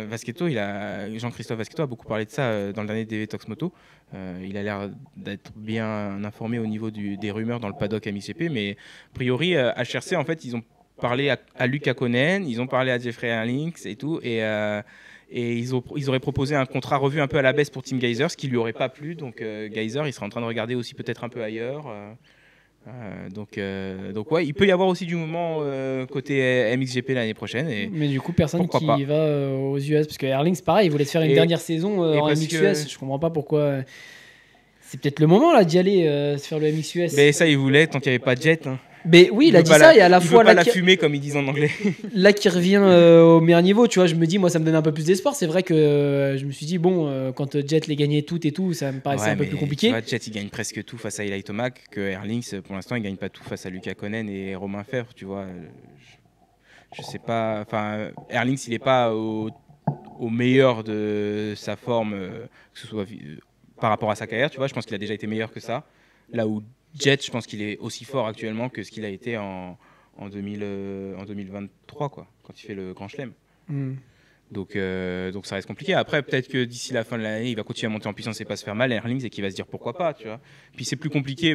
Vasquetto, Jean-Christophe Vasquetto a beaucoup parlé de ça dans le dernier DV Talks Moto. Il a l'air d'être bien informé au niveau des rumeurs dans le paddock MXGP, mais a priori HRC en fait ils ont parlé à Luca Konen, ils ont parlé à Jeffrey Erlings et tout, et ils auraient proposé un contrat revu un peu à la baisse pour Tim Geyser, ce qui lui aurait pas plu. Donc Geyser, il serait en train de regarder aussi peut-être un peu ailleurs. Donc ouais, il peut y avoir aussi du mouvement côté MXGP l'année prochaine. Mais du coup, personne qui pas. Va aux US, parce que Erlings, pareil, il voulait se faire une dernière saison en MXUS. Je comprends pas pourquoi. C'est peut-être le moment là d'y aller se faire le MXUS. Mais ça, il voulait tant qu'il n'y avait pas de jet. Hein. Mais oui, il a dit ça et à la fois là, la fumée comme ils disent en anglais. Là qui revient au meilleur niveau, tu vois, je me dis moi ça me donne un peu plus d'espoir. C'est vrai que je me suis dit bon quand Jet les gagnait toutes et tout, ça me paraissait un peu plus compliqué. Tu vois, Jet il gagne presque tout face à Eli Tomac, que Erlings pour l'instant il gagne pas tout face à Luca Konen et Romain Febvre, tu vois. Je sais pas, enfin Erlings il est pas au meilleur de sa forme, que ce soit par rapport à sa carrière, tu vois. Je pense qu'il a déjà été meilleur que ça. Là où Jet, je pense qu'il est aussi fort actuellement que ce qu'il a été en 2023, quoi, quand il fait le Grand Chelem. Donc ça reste compliqué. Après, peut-être que d'ici la fin de l'année, il va continuer à monter en puissance et pas se faire mal, Erlings, et qu'il va se dire pourquoi pas, tu vois. Puis c'est plus compliqué,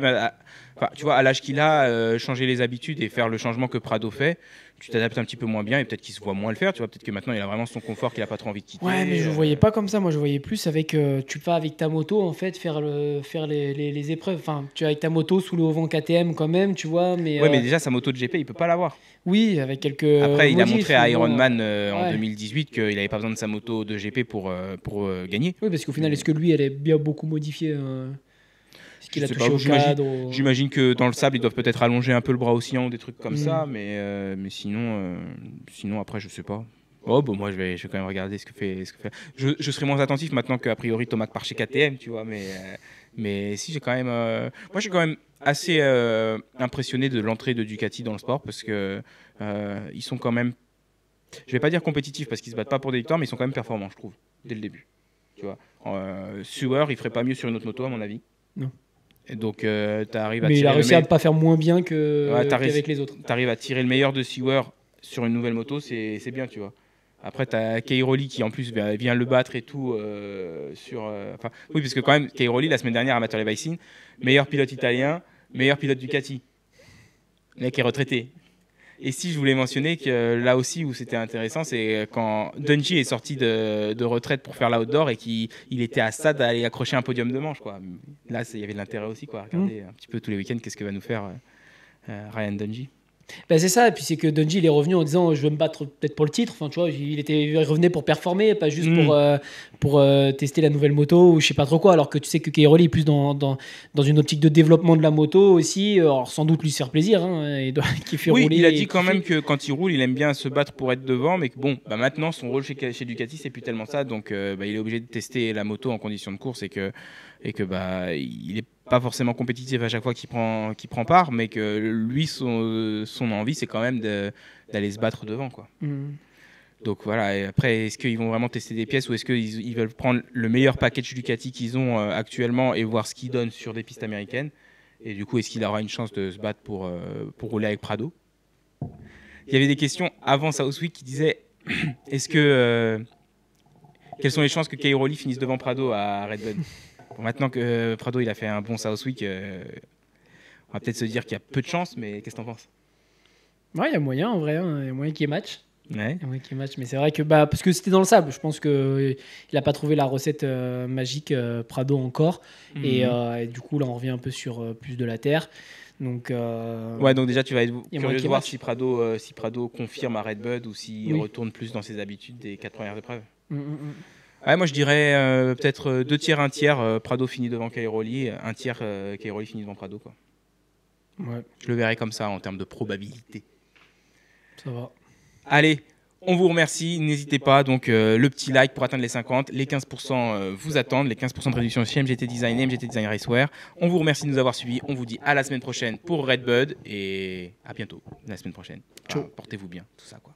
tu vois, à l'âge qu'il a, changer les habitudes et faire le changement que Prado fait, tu t'adaptes un petit peu moins bien et peut-être qu'il se voit moins le faire, tu vois. Peut-être que maintenant il a vraiment son confort qu'il a pas trop envie de quitter. Ouais, mais je le voyais pas comme ça. Moi, je voyais plus avec tu vas avec ta moto en fait faire les épreuves. Enfin, tu es avec ta moto sous le vent KTM quand même, tu vois. Mais ouais, mais déjà sa moto de GP, il peut pas l'avoir. Oui, avec quelques. Après, il a montré à Ironman en 2018 qu'il n'avait pas besoin de sa moto de GP pour gagner. Oui, parce qu'au final, est-ce que lui, elle est bien beaucoup modifiée Est-ce qu'il a touché au cadre J'imagine que dans le sable, ils doivent peut-être allonger un peu le bras oscillant ou des trucs comme ça, mais sinon, après, je sais pas. Oh, bon, moi, je vais quand même regarder ce que fait. Je serai moins attentif maintenant qu'a priori Tomac part chez KTM, tu vois, mais si j'ai quand même. Moi, je suis quand même assez impressionné de l'entrée de Ducati dans le sport parce que ils sont quand même, je vais pas dire compétitifs parce qu'ils se battent pas pour des victoires, mais ils sont quand même performants, je trouve, dès le début. Tu vois, Sewer, il ferait pas mieux sur une autre moto à mon avis. Non. Et donc tu arrives à mais il a réussi à ne pas faire moins bien qu'avec les autres. Tu arrives à tirer le meilleur de Sewer sur une nouvelle moto, c'est bien, tu vois. Après, tu as Cairoli qui, en plus, vient le battre et tout. Oui, parce que quand même, Cairoli, la semaine dernière, amateur Levisin, meilleur pilote italien, meilleur pilote Ducati. Le mec est retraité. Et si je voulais mentionner que là aussi, où c'était intéressant, c'est quand Dungey est sorti de retraite pour faire l'outdoor et qu'il était à ça d'aller accrocher un podium de manche, quoi. Là, il y avait de l'intérêt aussi, quoi. Regarder un petit peu tous les week-ends, qu'est-ce que va nous faire Ryan Dungey. Ben c'est ça, et puis c'est que Dungey il est revenu en disant je veux me battre peut-être pour le titre. Enfin, tu vois, il revenait pour performer, pas juste pour tester la nouvelle moto ou je sais pas trop quoi. Alors que tu sais que Cairoli est plus dans une optique de développement de la moto aussi. Alors sans doute lui se faire plaisir, hein, qui fait rouler. Il a dit quand même que quand il roule, il aime bien se battre pour être devant, mais que bon, maintenant son rôle chez Ducati c'est plus tellement ça, donc il est obligé de tester la moto en conditions de course et que il est pas forcément compétitif à chaque fois qu'il prend part, mais que lui, son envie, c'est quand même d'aller se battre devant, quoi. Donc voilà, et après, est-ce qu'ils vont vraiment tester des pièces ou est-ce qu'ils veulent prendre le meilleur package Ducati qu'ils ont actuellement et voir ce qu'ils donnent sur des pistes américaines? Et du coup, est-ce qu'il aura une chance de se battre pour rouler avec Prado? Il y avait des questions avant Southwick qui disaient est-ce que quelles sont les chances que Cairoli finisse devant Prado à Redbud? Bon, maintenant que Prado il a fait un bon Southwick, on va peut-être se dire qu'il y a peu de chance, mais qu'est-ce que t'en penses? Ouais, il y a moyen en vrai, il y a moyen qu'il y ait match. Ouais. Un monkey match, mais c'est vrai que parce que c'était dans le sable. Je pense que il a pas trouvé la recette magique Prado encore, et du coup là on revient un peu sur plus de la terre. Donc Ouais, donc déjà tu vas être et curieux de monkey voir match. si Prado confirme à Red Bud ou s'il Oui. retourne plus dans ses habitudes des 4 premières épreuves. Mm, mm, mm. Ouais, moi je dirais peut-être 2 tiers, 1 tiers, Prado finit devant Cairoli, 1 tiers Cairoli finit devant Prado, quoi. Ouais, Je le verrai comme ça en termes de probabilité. ça va. Allez, on vous remercie. N'hésitez pas, donc le petit like pour atteindre les 50. Les 15% vous attendent, les 15% de réduction chez MGT Design et MGT Design Racewear. On vous remercie de nous avoir suivis. On vous dit à la semaine prochaine pour Red Bud et à bientôt la semaine prochaine. Ciao. Portez-vous bien, tout ça, quoi.